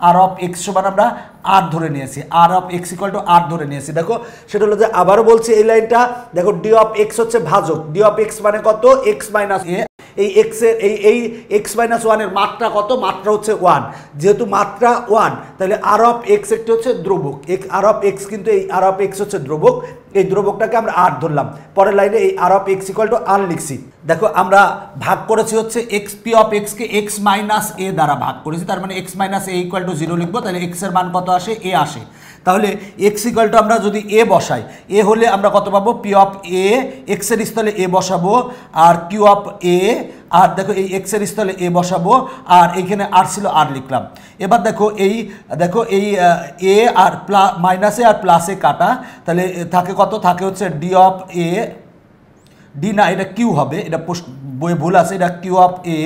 R of X সমান আমরা আর ধরে নিয়েছি, R of x equal to R ধরে নিয়েছি। দেখো সেটা হলো যে, আবারও বলছি এই লাইনটা, দেখো ডি অফ এক্স হচ্ছে ভাজক, ডি অফ এক্স মানে কত? এক্স মাইনাস এ। এই এক্সের এই এক্স মাইনাস ওয়ানের মাত্রা কত? মাত্রা হচ্ছে ওয়ান। যেহেতু মাত্রা ওয়ান, তাহলে আর অফ এক্স একটি হচ্ছে ধ্রুবক, আর অফ এক্স কিন্তু এই আর অফ এক্স হচ্ছে ধ্রুবক, এই ধ্রুবকটাকে আমরা আর ধরলাম। পরের লাইনে এই r of x equal to r লিখছি। দেখো আমরা ভাগ করেছি হচ্ছে এক্স, পি অফ এক্সকে এক্স মাইনাস এ দ্বারা ভাগ করেছি, তার মানে x minus a equal to zero লিখবো। তাহলে এক্সের মান কত আসে? এ আসে। তাহলে এক্স ইকুয়াল টু আমরা যদি এ বসাই, এ হলে আমরা কত পাবো? পি অফ এ, এক্সের স্থলে এ বসাবো, আর কিউ অফ এ, আর দেখো এই এক্সের স্থলে এ বসাবো, আর এইখানে আর ছিল আর লিখলাম। এবার দেখো এই এ আর মাইনাসে আর প্লাসে কাটা, তাহলে থাকে কত? থাকে হচ্ছে ডি অফ এ, ডি না এটা কিউ হবে, এটা বইয়ে ভুল আছে, এটা কিউ অফ এ,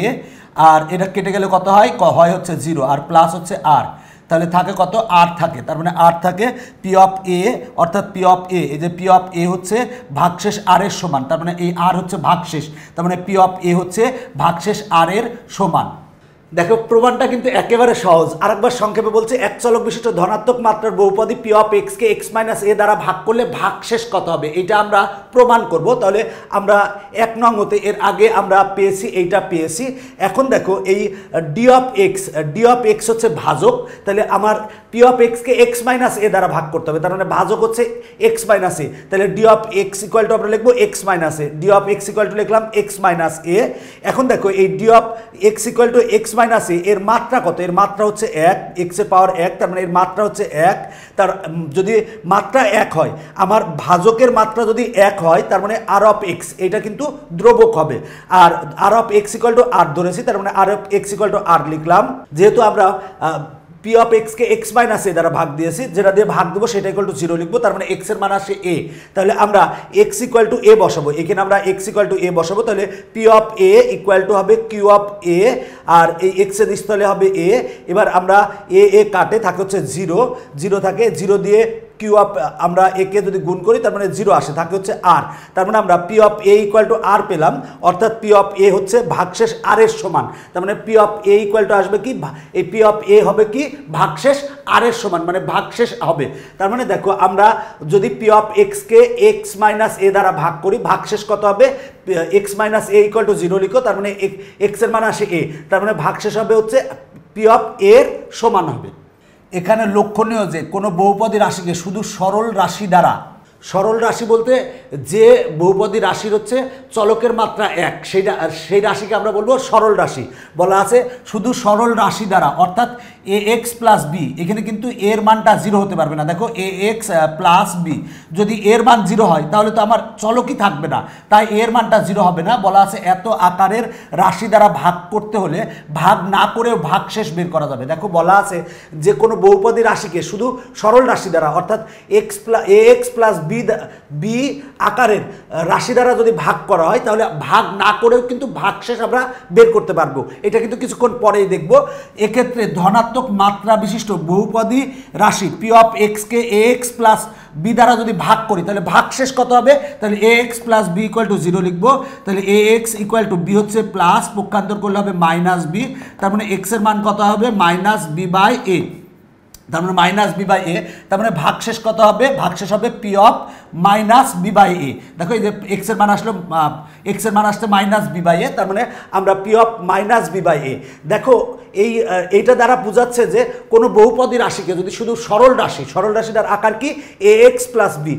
আর এটা কেটে গেলে কত হয়? হয় হচ্ছে জিরো, আর প্লাস হচ্ছে আর, তাহলে থাকে কত? আর থাকে। তার মানে আর থাকে পি অফ এ, অর্থাৎ পি অফ এ, এই যে পি অফ এ হচ্ছে ভাগশেষ আর এর সমান, তার মানে এই আর হচ্ছে ভাগশেষ, তার মানে পি অফ এ হচ্ছে ভাগশেষ আর এর সমান। দেখো প্রমাণটা কিন্তু একেবারে সহজ। আরেকবার সংক্ষেপে বলছি, এক চলক বিশিষ্ট ধনাত্মক মাত্রার বহুপদী পি অফ এক্স কে এক্স মাইনাস এ দ্বারা ভাগ করলে ভাগশেষ কত হবে, এটা আমরা প্রমাণ করব। তাহলে আমরা 1 নং হতে এর আগে আমরা পেয়েছি, এইটা পেয়েছি। এখন দেখো এই ডি অফ এক্স হচ্ছে ভাজক, তাহলে আমার পি অফ এক্স কে এক্স মাইনাস এ দ্বারা ভাগ করতে হবে, তার মানে ভাজক হচ্ছে এক্স মাইনাস এ। তাহলে D of x equal to আমরা লিখবো x minus a, d of x equal to লিখলাম এক্স মাইনাস এ। এখন দেখো এই d of x equal to x minus a, এর মাত্রা কত, এর মাত্রা হচ্ছে 1, এক্স এর পাওয়ার 1, তার মানে এর মাত্রা হচ্ছে 1। তার যদি মাত্রা 1 হয়, আমার ভাজকের মাত্রা যদি 1 হয়, তার মানে আর অফ এক্স এটা কিন্তু দ্রবক হবে। আর r of x equal to r ধরেছি, তার মানে r of x equal to r লিখলাম। যেহেতু আমরা পি অফ এক্স কে এক্স মাইনাস এ দ্বারা ভাগ দিয়েছি, যেটা দিয়ে ভাগ দেবো সেটা ইকুয়াল টু 0 লিখবো, তার মানে এক্স এর মান আসে এ। তাহলে আমরা এক্স ইকুয়াল টু এ বসাবো, এখানে আমরা এক্স ইকুয়াল টু এ বসাবো। তাহলে p of a equal two হবে কিউ অফ এ, আর এই এক্স এর স্থলে হবে এ। এবার আমরা এ কাটে থাকে হচ্ছে 0 থাকে, 0 দিয়ে কিউ অফ আমরা একে যদি গুণ করি, তার মানে 0 আসে, থাকে হচ্ছে আর। তার মানে আমরা p of a equal to r পেলাম, অর্থাৎ পি অফ এ হচ্ছে ভাগশেষ আর এর সমান। তার মানে p of a equal two আসবে কি, এই পি অফ এ হবে কি ভাগশেষ আর এর সমান, মানে ভাগশেষ হবে। তার মানে দেখো আমরা যদি পি অফ এক্স কে এক্স মাইনাস এ দ্বারা ভাগ করি, ভাগশেষ কত হবে, x minus a equal to 0 লিখো, তার মানে এক্স এর মান আসে এ, তার মানে ভাগশেষ হবে হচ্ছে পি অফ এর সমান হবে। এখানে লক্ষণীয় যে কোনো বহুপদী রাশিকে শুধু সরল রাশি দ্বারা, সরল রাশি বলতে যে বহুপদী রাশির হচ্ছে চলকের মাত্রা 1, সেই রাশিকে আমরা বলবো সরল রাশি। বলা আছে শুধু সরল রাশি দ্বারা, অর্থাৎ এ এক্স প্লাস বি, এখানে কিন্তু এর মানটা 0 হতে পারবে না। দেখো এ এক্স প্লাস বি, যদি এর মান 0 হয় তাহলে তো আমার চলকই থাকবে না, তাই এর মানটা 0 হবে না। বলা আছে এত আকারের রাশি দ্বারা ভাগ করতে হলে ভাগ না করেও ভাগশেষ বের করা যাবে। দেখো বলা আছে যে কোনো বহুপদী রাশিকে শুধু সরল রাশি দ্বারা, অর্থাৎ এ এক্স প্লাস বি আকারের রাশি দ্বারা যদি ভাগ করা হয়, তাহলে ভাগ না করেও কিন্তু ভাগশেষ আমরা বের করতে পারবো। এটা কিন্তু কিছুক্ষণ পরেই দেখব। এক্ষেত্রে ধনাত্মক মাত্রা বিশিষ্ট বহুপদী রাশি পি অফ এক্স কে এ এক্স প্লাস বি দ্বারা যদি ভাগ করি, তাহলে ভাগশেষ কত হবে, তাহলে a x plus b equal to 0 লিখবো। তাহলে a x equal to b হচ্ছে প্লাস, পক্ষান্তর করলে হবে মাইনাস বি, তার মানে এক্স এর মান কত হবে মাইনাস বি বাই এ, তার মানে মাইনাস বি বাই এ। তার মানে ভাগশেষ কত হবে, ভাগশেষ হবে p of minus b by a. দেখো এই যে এক্স এর মান আসলো, এক্স এর মান আসছে মাইনাস বি বাই এ, তার মানে আমরা p of minus b by a. দেখো এইটা দ্বারা বোঝাচ্ছে যে কোনো বহুপদী রাশিকে যদি শুধু সরল রাশিটার আকার কি এ এক্স প্লাস বি,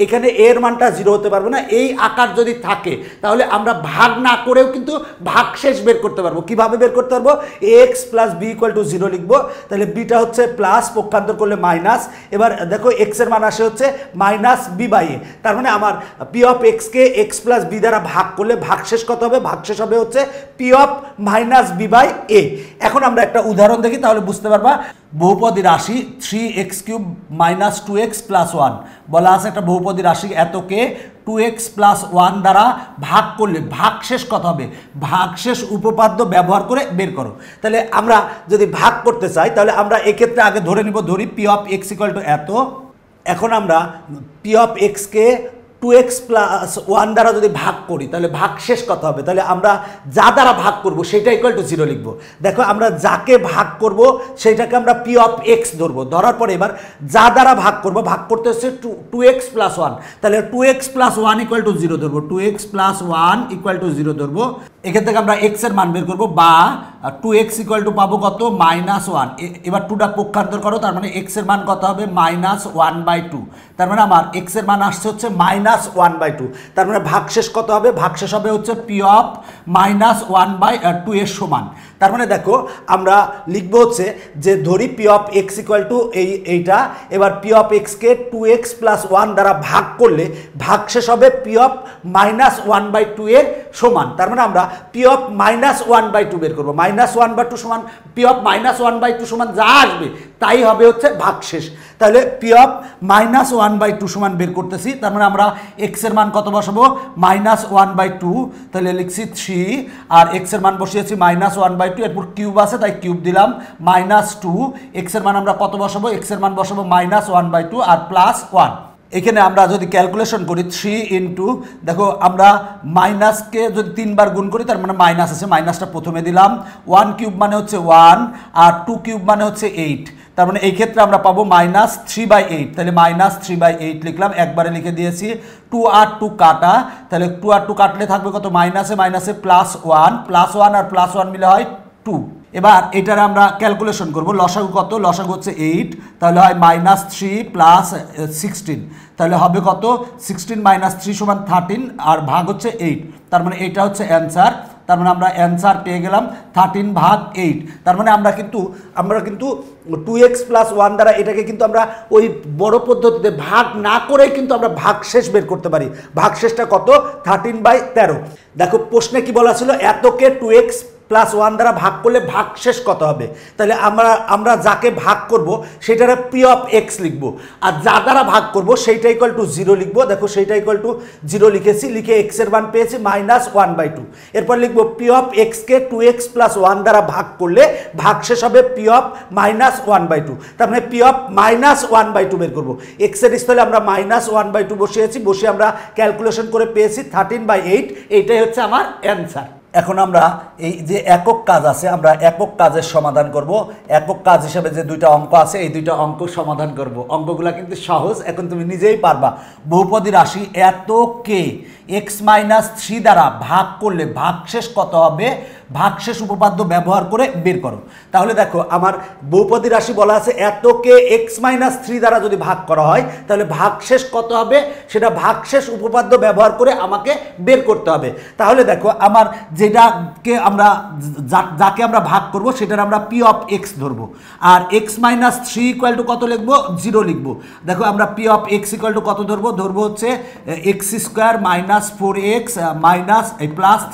এখানে এর মানটা 0 হতে পারবে না, এই আকার যদি থাকে তাহলে আমরা ভাগ না করেও কিন্তু ভাগশেষ বের করতে পারবো। কিভাবে বের করতে পারবো, a x plus b equal to 0 লিখবো, তাহলে বিটা হচ্ছে প্লাস, পক্ষান্তর করলে মাইনাস। এবার দেখো এক্স এর মান আসে হচ্ছে মাইনাস বি বাই এ, তার মানে আমার পি অফ এক্স কে এক্স প্লাস বি দ্বারা ভাগ করলে ভাগশেষ কত হবে, ভাগশেষ হবে হচ্ছে p of minus b by a. এখন আমরা একটা উদাহরণ দেখি, তাহলে বুঝতে পারবা। বহুপদী রাশি 3x³ মাইনাস 2x প্লাস 1, বলা আছে একটা বহুপদী রাশি এতকে 2x প্লাস 1 দ্বারা ভাগ করলে ভাগশেষ কত হবে, ভাগশেষ উপপাদ্য ব্যবহার করে বের করো। তাহলে আমরা যদি ভাগ করতে চাই, তাহলে আমরা এক্ষেত্রে আগে ধরি P of x equal two এত। এখন আমরা পি অফ এক্সকে 2x প্লাস 1 দ্বারা যদি ভাগ করি, তাহলে ভাগশেষ কত হবে, তাহলে আমরা যা দ্বারা ভাগ করব সেটা ইকুয়াল টু 0 লিখবো। দেখো আমরা যাকে ভাগ করব সেটাকে আমরা পি অফ এক্স ধরবো, ধরার পরে এবার যা দ্বারা ভাগ করব, ভাগ করতে হচ্ছে 2x প্লাস 1, তাহলে 2x প্লাস 1 ইকুয়াল টু 0 ধরবো, 2x প্লাস 1 ইকুয়াল টু 0 ধরবো। এখান থেকে আমরা x এর মান বের করবো, বা 2x ইকুয়াল টু পাবো কত -1। এবার 2টা পক্ষান্তর করো, তার মানে x এর মান কত হবে -1/2, তার মানে আমার x এর মান আসছে হচ্ছে -1/2, তার মানে ভাগশেষ কত হবে, ভাগশেষ হবে হচ্ছে পি অফ -1/2 এর সমান। তার মানে দেখো আমরা লিখবো হচ্ছে যে ধরি P of x equal two এইটা, এবার পি অফ এক্সকে 2x প্লাস 1 দ্বারা ভাগ করলে ভাগশেষ হবে পি অফ -1/2 এর সমান। তার মানে আমরা পি অফ -1/2 বের করবো, -1/2 সমান পি অফ -1/2 সমান যা আসবে তাই হবে হচ্ছে ভাগশেষ। তাহলে পি অফ -1/2 সমান বের করতেছি, তার মানে আমরা এক্স এর মান কত বসাবো -1/2, তাহলে লিখছি 3, আর এক্স এর মান বসিয়েছি -1/2, এরপর কিউব আছে তাই কিউব দিলাম, -2। এক্স এর মান আমরা কত বসাবো, এক্স এর মান বসাবো -1/2 আর +1। এখানে আমরা যদি ক্যালকুলেশন করি 3 ইন্টু, দেখো আমরা মাইনাসকে যদি 3 বার গুণ করি তার মানে মাইনাস আছে, মাইনাসটা প্রথমে দিলাম। 1 কিউব মানে হচ্ছে 1 আর 2 কিউব মানে হচ্ছে 8, তার মানে এই ক্ষেত্রে আমরা পাবো -3/8, তাহলে -3/8 লিখলাম, একবারে লিখে দিয়েছি। 2 আর 2 কাটা, তাহলে 2 আর 2 কাটলে থাকবে কত, মাইনাসে মাইনাসে +1, +1 আর +1 মিলে হয় 2। এবার এটার আমরা ক্যালকুলেশন করব, লসাগু কত, লসাগু হচ্ছে 8, তাহলে হয় -3 + 16, তাহলে হবে কত, 16 - 3 = 13 আর ভাগ হচ্ছে 8, তার মানে এটা হচ্ছে অ্যান্সার। তার মানে আমরা অ্যান্সার পেয়ে গেলাম 13/8। তার মানে আমরা কিন্তু 2x + 1 দ্বারা এটাকে কিন্তু আমরা ওই বড় পদ্ধতিতে ভাগ না করে কিন্তু আমরা ভাগশেষ বের করতে পারি। ভাগশেষটা কত, 13/13। দেখো প্রশ্নে কি বলা ছিল, এতকে 2x + 1 দ্বারা ভাগ করলে ভাগশেষ কত হবে। তাহলে আমরা যাকে ভাগ করব সেটার p(x) লিখব, আর যা দ্বারা ভাগ করব সেইটা = 0 লিখব। দেখো সেইটা = 0 লিখেছি, লিখে x এর মান পেয়েছি -1/2। এরপর লিখব p(x) কে 2x + 1 দ্বারা ভাগ করলে ভাগশেষ হবে p(-1/2)। তার মানে p(-1/2) বের করব। x এর স্থলে আমরা -1/2 বসিয়েছি, বসে আমরা ক্যালকুলেশন করে পেয়েছি 13/8। এইটাই হচ্ছে আমার অ্যান্সার। এখন আমরা এই যে একক কাজ আছে, আমরা একক কাজের সমাধান করব। একক কাজ হিসেবে যে দুইটা অঙ্ক আছে, এই দুইটা অঙ্ক সমাধান করব। অঙ্কগুলো কিন্তু সহজ, এখন তুমি নিজেই পারবা। বহুপদী রাশি এতকে x - 3 দ্বারা ভাগ করলে ভাগশেষ কত হবে, ভাগশেষ উপপাদ্য ব্যবহার করে বের করো। তাহলে দেখো আমার বহুপদী রাশি বলা আছে এতকে x - 3 দ্বারা যদি ভাগ করা হয় তাহলে ভাগশেষ কত হবে, সেটা ভাগশেষ উপপাদ্য ব্যবহার করে আমাকে বের করতে হবে। তাহলে দেখো আমার যাকে আমরা ভাগ করব সেটার আমরা p(x) ধরবো, আর x - 3 = কত লিখবো, 0 লিখবো। দেখো আমরা p(x) = কত ধরবো হচ্ছে x² - 4x -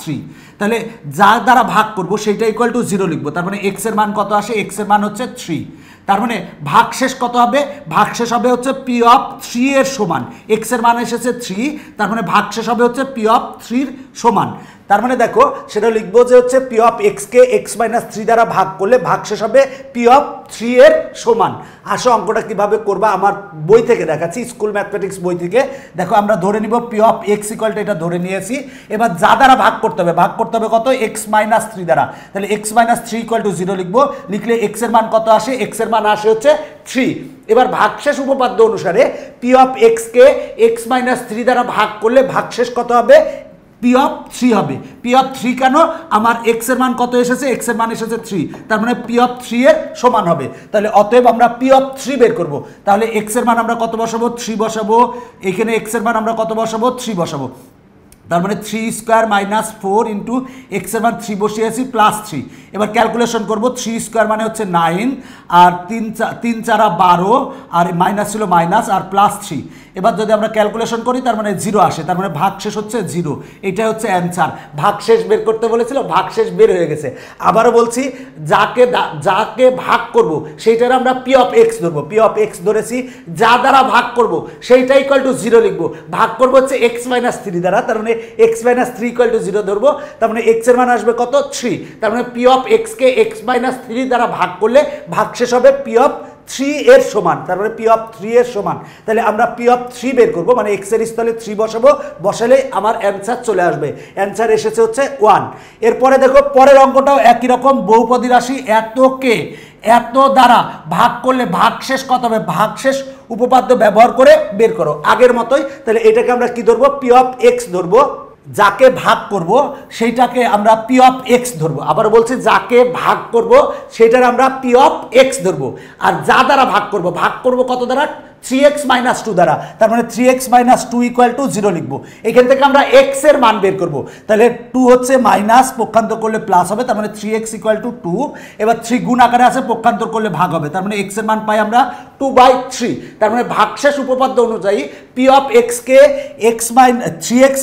+3। তাহলে যা দ্বারা ভাগ করব সেটা = 0 লিখবো, তার মানে x এর মান কত আসে, x এর মান হচ্ছে 3। তার মানে ভাগশেষ কত হবে, ভাগশেষ হবে হচ্ছে p(3) এর সমান, x এর মান এসেছে 3, তার মানে ভাগশেষ হবে হচ্ছে p(3) এর সমান। তার মানে দেখো সেটা লিখবো যে হচ্ছে p(x) কে x - 3 দ্বারা ভাগ করলে ভাগশেষ হবে p(3) এর সমান। আসো অঙ্কটা কিভাবে করবা আমার বই থেকে দেখাচ্ছি, স্কুল ম্যাথমেটিক্স বই থেকে। দেখো আমরা ধরে নিব p(x) = এটা ধরে নিয়েছি। এবার যা দ্বারা ভাগ করতে হবে কত, x - 3 দ্বারা, তাহলে x - 3 = 0 লিখবো, লিখলে x এর মান কত আসে, x এর মান আসে হচ্ছে 3। এবার ভাগশেষ উপপাদ্য অনুসারে p(x) কে x - 3 দ্বারা ভাগ করলে ভাগশেষ কত হবে, p(3) হবে। p(3) কেন, আমার x এর মান কত এসেছে, x এর মান এসেছে 3, তার মানে p(3) এর সমান হবে। তাহলে অতএব আমরা p(3) বের করব। তাহলে x এর মান আমরা কত বসাবো, 3 বসাবো। এখানে x এর মান আমরা কত বসাবো, 3 বসাবো। তার মানে 3² - 4 ইন্টু x এর মান 3 বসিয়েছি +3। এবার ক্যালকুলেশন করব, 3² মানে হচ্ছে 9, আর 3 4 12, আর মাইনাস ছিল মাইনাস, আর +3। এবার যদি আমরা ক্যালকুলেশন করি তার মানে 0 আসে, তার মানে ভাগশেষ হচ্ছে 0। এটাই হচ্ছে অ্যান্সার। ভাগশেষ বের করতে বলেছিল, ভাগশেষ বের হয়ে গেছে। আবারও বলছি, যাকে ভাগ করব সেইটার আমরা p(x) ধরবো, p(x) ধরেছি। যা দ্বারা ভাগ করব সেইটা = 0 লিখবো। ভাগ করবো হচ্ছে x - 3 দ্বারা, তার মানে x - 3 = 0 ধরবো, তার মানে x এর মান আসবে কত, 3। তার মানে p(x) কে x - 3 দ্বারা ভাগ করলে ভাগশেষ হবে p(3) এর সমান, তার মানে p(3) এর সমান। তাহলে আমরা p(3) বের করব, মানে x এর স্থলে 3 বসাবো, বসালে আমার অ্যান্সার চলে আসবে। অ্যান্সার এসেছে হচ্ছে 1। এরপরে দেখো পরের অঙ্কটাও একই রকম, বহুপদী রাশি এতকে এত দ্বারা ভাগ করলে ভাগশেষ কত হবে, ভাগশেষ উপপাদ্য ব্যবহার করে বের করো, আগের মতোই। তাহলে এটাকে আমরা কি ধরবো, p(x) ধরবো। যাকে ভাগ করব সেইটাকে আমরা p(x) ধরবো। আবার বলছি, যাকে ভাগ করব সেটার আমরা p(x) ধরবো, আর যা দ্বারা ভাগ করব কত দ্বারা, 3x - 2 দ্বারা, তার মানে 3x - 2 = 0 লিখবো। এখান থেকে আমরা x এর মান বের করব। তাহলে 2 হচ্ছে মাইনাস, পক্ষান্তর করলে প্লাস হবে, তার মানে 3x = 2। এবার 3 গুণ আকারে আছে, পক্ষান্তর করলে ভাগ হবে, তার মানে x এর মান পাই আমরা 2/3। তার মানে ভাগশেষ উপপাদ্য অনুযায়ী p(x) কে 3x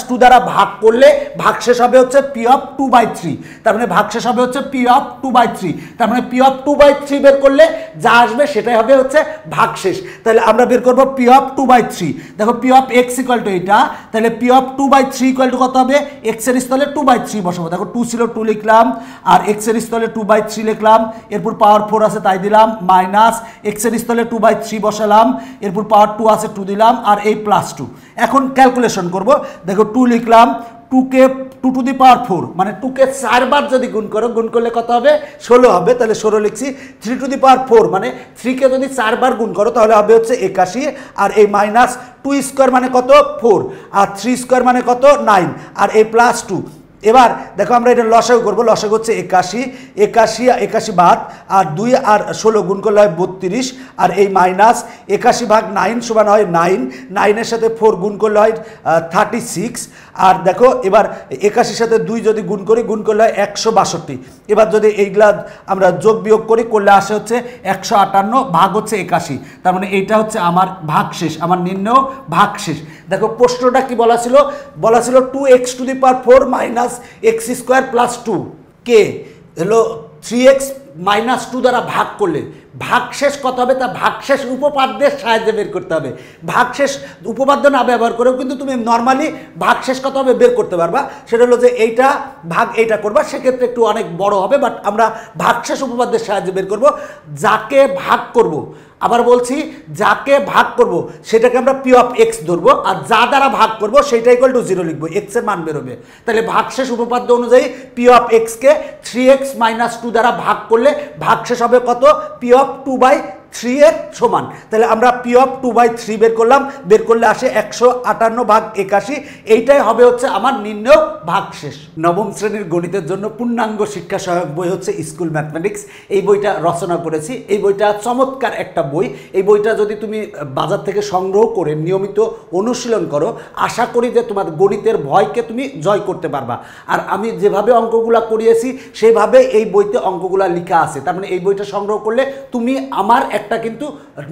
- 2 দ্বারা ভাগ করলে ভাগশেষ হবে হচ্ছে p(2/3), তার মানে ভাগশেষ হবে হচ্ছে p(2/3), তার মানে p(2/3) বের করলে যা আসবে সেটাই হবে হচ্ছে ভাগশেষ। তাহলে আমরা বের করবো পি অফ 2/3। দেখো P of x equal two এইটা, তাহলে পি অফ 2/3 ইকুয়াল টু কত হবে, এক্সের স্থলে 2/3 বসাবো। দেখো 2 ছিল 2 লিখলাম, আর এক্সের স্থলে 2/3 লিখলাম, এরপর পাওয়ার 4 আছে তাই দিলাম, মাইনাস এক্সের স্থলে 2/3 বসালাম, এরপর পাওয়ার 2 আছে 2 দিলাম, আর এই +2। এখন ক্যালকুলেশন করব। দেখো 2 লিখলাম, 2কে 2 টু দি পাওয়ার 4 মানে 2কে 4 বার যদি গুণ করো, গুণ করলে কত হবে, 16 হবে। তাহলে 16 লিখছি। 3 টু দি পাওয়ার 4 মানে 3কে যদি 4 বার গুণ করো তাহলে হবে হচ্ছে 81, আর এই মাইনাস 2 স্কোয়ার মানে কত 4, আর 3 স্কোয়ার মানে কত 9, আর এই +2। এবার দেখো আমরা এটা লসাগু করবো। লসাগু হচ্ছে 81, 81 বাদ, আর 2 আর 16 গুণ করলে হয় 32, আর এই মাইনাস 81 ভাগ 9 সমান হয় 9, 9-এর সাথে 4 গুণ করলে হয় 36। আর দেখো এবার 81-র সাথে 2 যদি গুণ করি, গুণ করলে হয় 162। এবার যদি এইগুলা আমরা যোগ বিয়োগ করি, করলে আসে হচ্ছে 158 ভাগ হচ্ছে 81। তার মানে এইটা হচ্ছে আমার ভাগশেষ, আমার নির্ণয় ভাগশেষ। দেখো প্রশ্নটা কি বলা ছিল, বলা ছিল 2x to the power 4 minus x square plus 2 কে হলো 3x মাইনাস 2 দ্বারা ভাগ করলে ভাগশেষ কত হবে, তা ভাগশেষ উপপাদ্যের সাহায্যে বের করতে হবে। ভাগশেষ উপপাদ্য না ব্যবহার করেও কিন্তু তুমি নর্মালি ভাগশেষ কত হবে বের করতে পারবা। সেটা হলো যে এইটা ভাগ এইটা করবা, সেক্ষেত্রে একটু অনেক বড় হবে, বাট আমরা ভাগশেষ উপপাদ্যের সাহায্যে বের করব। যাকে ভাগ করব, আবার বলছি যাকে ভাগ করব সেটাকে আমরা পি অফ এক্স ধরবো, আর যা দ্বারা ভাগ করব সেটা ইকুয়াল টু 0 লিখবো, এক্সের মান বেরোবে। তাহলে ভাগশেষ উপপাদ্য অনুযায়ী পি অফ এক্সকে 3x মাইনাস 2 দ্বারা ভাগ করলে ভাগশেষ হবে কত, পি অফ 2/3 এর সমান। তাহলে আমরা পি অফ 2/3 বের করলাম, বের করলে আসে 158 ভাগ 81। এইটাই হবে হচ্ছে আমার নির্ণয় ভাগশেষ। নবম শ্রেণীর গণিতের জন্য পূর্ণাঙ্গ শিক্ষা সহায়ক বই হচ্ছে স্কুল ম্যাথমেটিক্স। এই বইটা রচনা করেছি। এই বইটা চমৎকার একটা বই। এই বইটা যদি তুমি বাজার থেকে সংগ্রহ করে নিয়মিত অনুশীলন করো, আশা করি যে তোমার গণিতের ভয়কে তুমি জয় করতে পারবা। আর আমি যেভাবে অঙ্কগুলা করিয়েছি সেইভাবে এই বইতে অঙ্কগুলা লেখা আছে। তার মানে এই বইটা সংগ্রহ করলে তুমি আমার একটা কিন্তু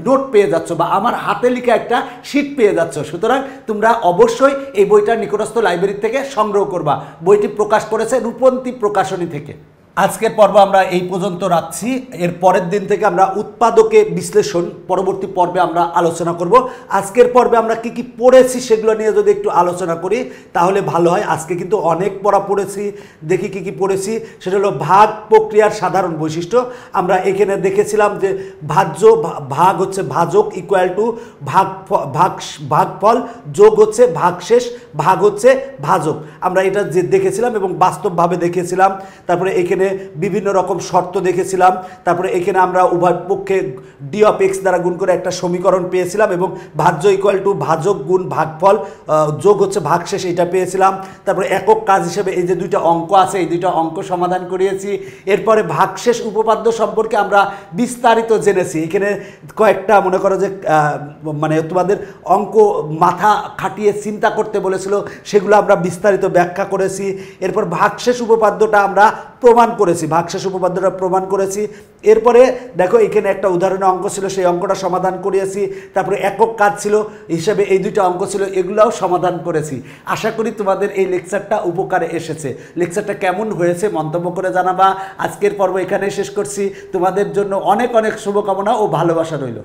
নোট পেয়ে যাচ্ছ, বা আমার হাতে লেখা একটা শীট পেয়ে যাচ্ছ। সুতরাং তোমরা অবশ্যই এই বইটা নিকটস্থ লাইব্রেরি থেকে সংগ্রহ করবা। বইটি প্রকাশ করেছে রূপন্তী প্রকাশনী থেকে। আজকের পর্ব আমরা এই পর্যন্ত রাখছি। এর পরের দিন থেকে আমরা উৎপাদকে বিশ্লেষণ পরবর্তী পর্বে আমরা আলোচনা করব। আজকের পর্বে আমরা কি কি পড়েছি সেগুলো নিয়ে যদি একটু আলোচনা করি তাহলে ভালো হয়। আজকে কিন্তু অনেক পড়া পড়েছি। দেখি কি কি পড়েছি। সেটা হলো ভাগ প্রক্রিয়ার সাধারণ বৈশিষ্ট্য। আমরা এখানে দেখেছিলাম যে ভাগ হচ্ছে ভাজক ইকুয়াল টু ভাগফল, যোগ হচ্ছে ভাগশেষ, ভাগ হচ্ছে ভাজক। আমরা এটা যে দেখেছিলাম এবং বাস্তবভাবে দেখেছিলাম। তারপরে এখানে বিভিন্ন রকম শর্ত দেখেছিলাম। তারপরে এখানে আমরা উভয় পক্ষে ডি অফ এক্স দ্বারা গুণ করে একটা সমীকরণ পেয়েছিলাম, এবং ভাজ্য ইকুয়াল টু ভাজক গুণ ভাগফল, যোগ হচ্ছে ভাগশেষ, এটা পেয়েছিলাম। তারপরে একক কাজ হিসেবে এই যে দুইটা অঙ্ক আছে, এই দুইটা অঙ্ক সমাধান করিয়েছি। এরপরে ভাগশেষ উপপাদ্য সম্পর্কে আমরা বিস্তারিত জেনেছি। এখানে কয়েকটা মনে করো যে মানে তোমাদের অঙ্ক মাথা খাটিয়ে চিন্তা করতে বলেছিল, সেগুলো আমরা বিস্তারিত ব্যাখ্যা করেছি। এরপর ভাগশেষ উপপাদ্যটা আমরা প্রমাণ করেছি, ভাগশেষ উপপাদ্যটা প্রমাণ করেছি। এরপরে দেখো এখানে একটা উদাহরণের অঙ্ক ছিল, সেই অঙ্কটা সমাধান করিয়েছি। তারপরে একক কাজ ছিল হিসেবে এই দুইটা অঙ্ক ছিল, এগুলাও সমাধান করেছি। আশা করি তোমাদের এই লেকচারটা উপকারে এসেছে। লেকচারটা কেমন হয়েছে মন্তব্য করে জানাবা। আজকের পর্ব এখানে শেষ করছি। তোমাদের জন্য অনেক অনেক শুভকামনা ও ভালোবাসা রইল।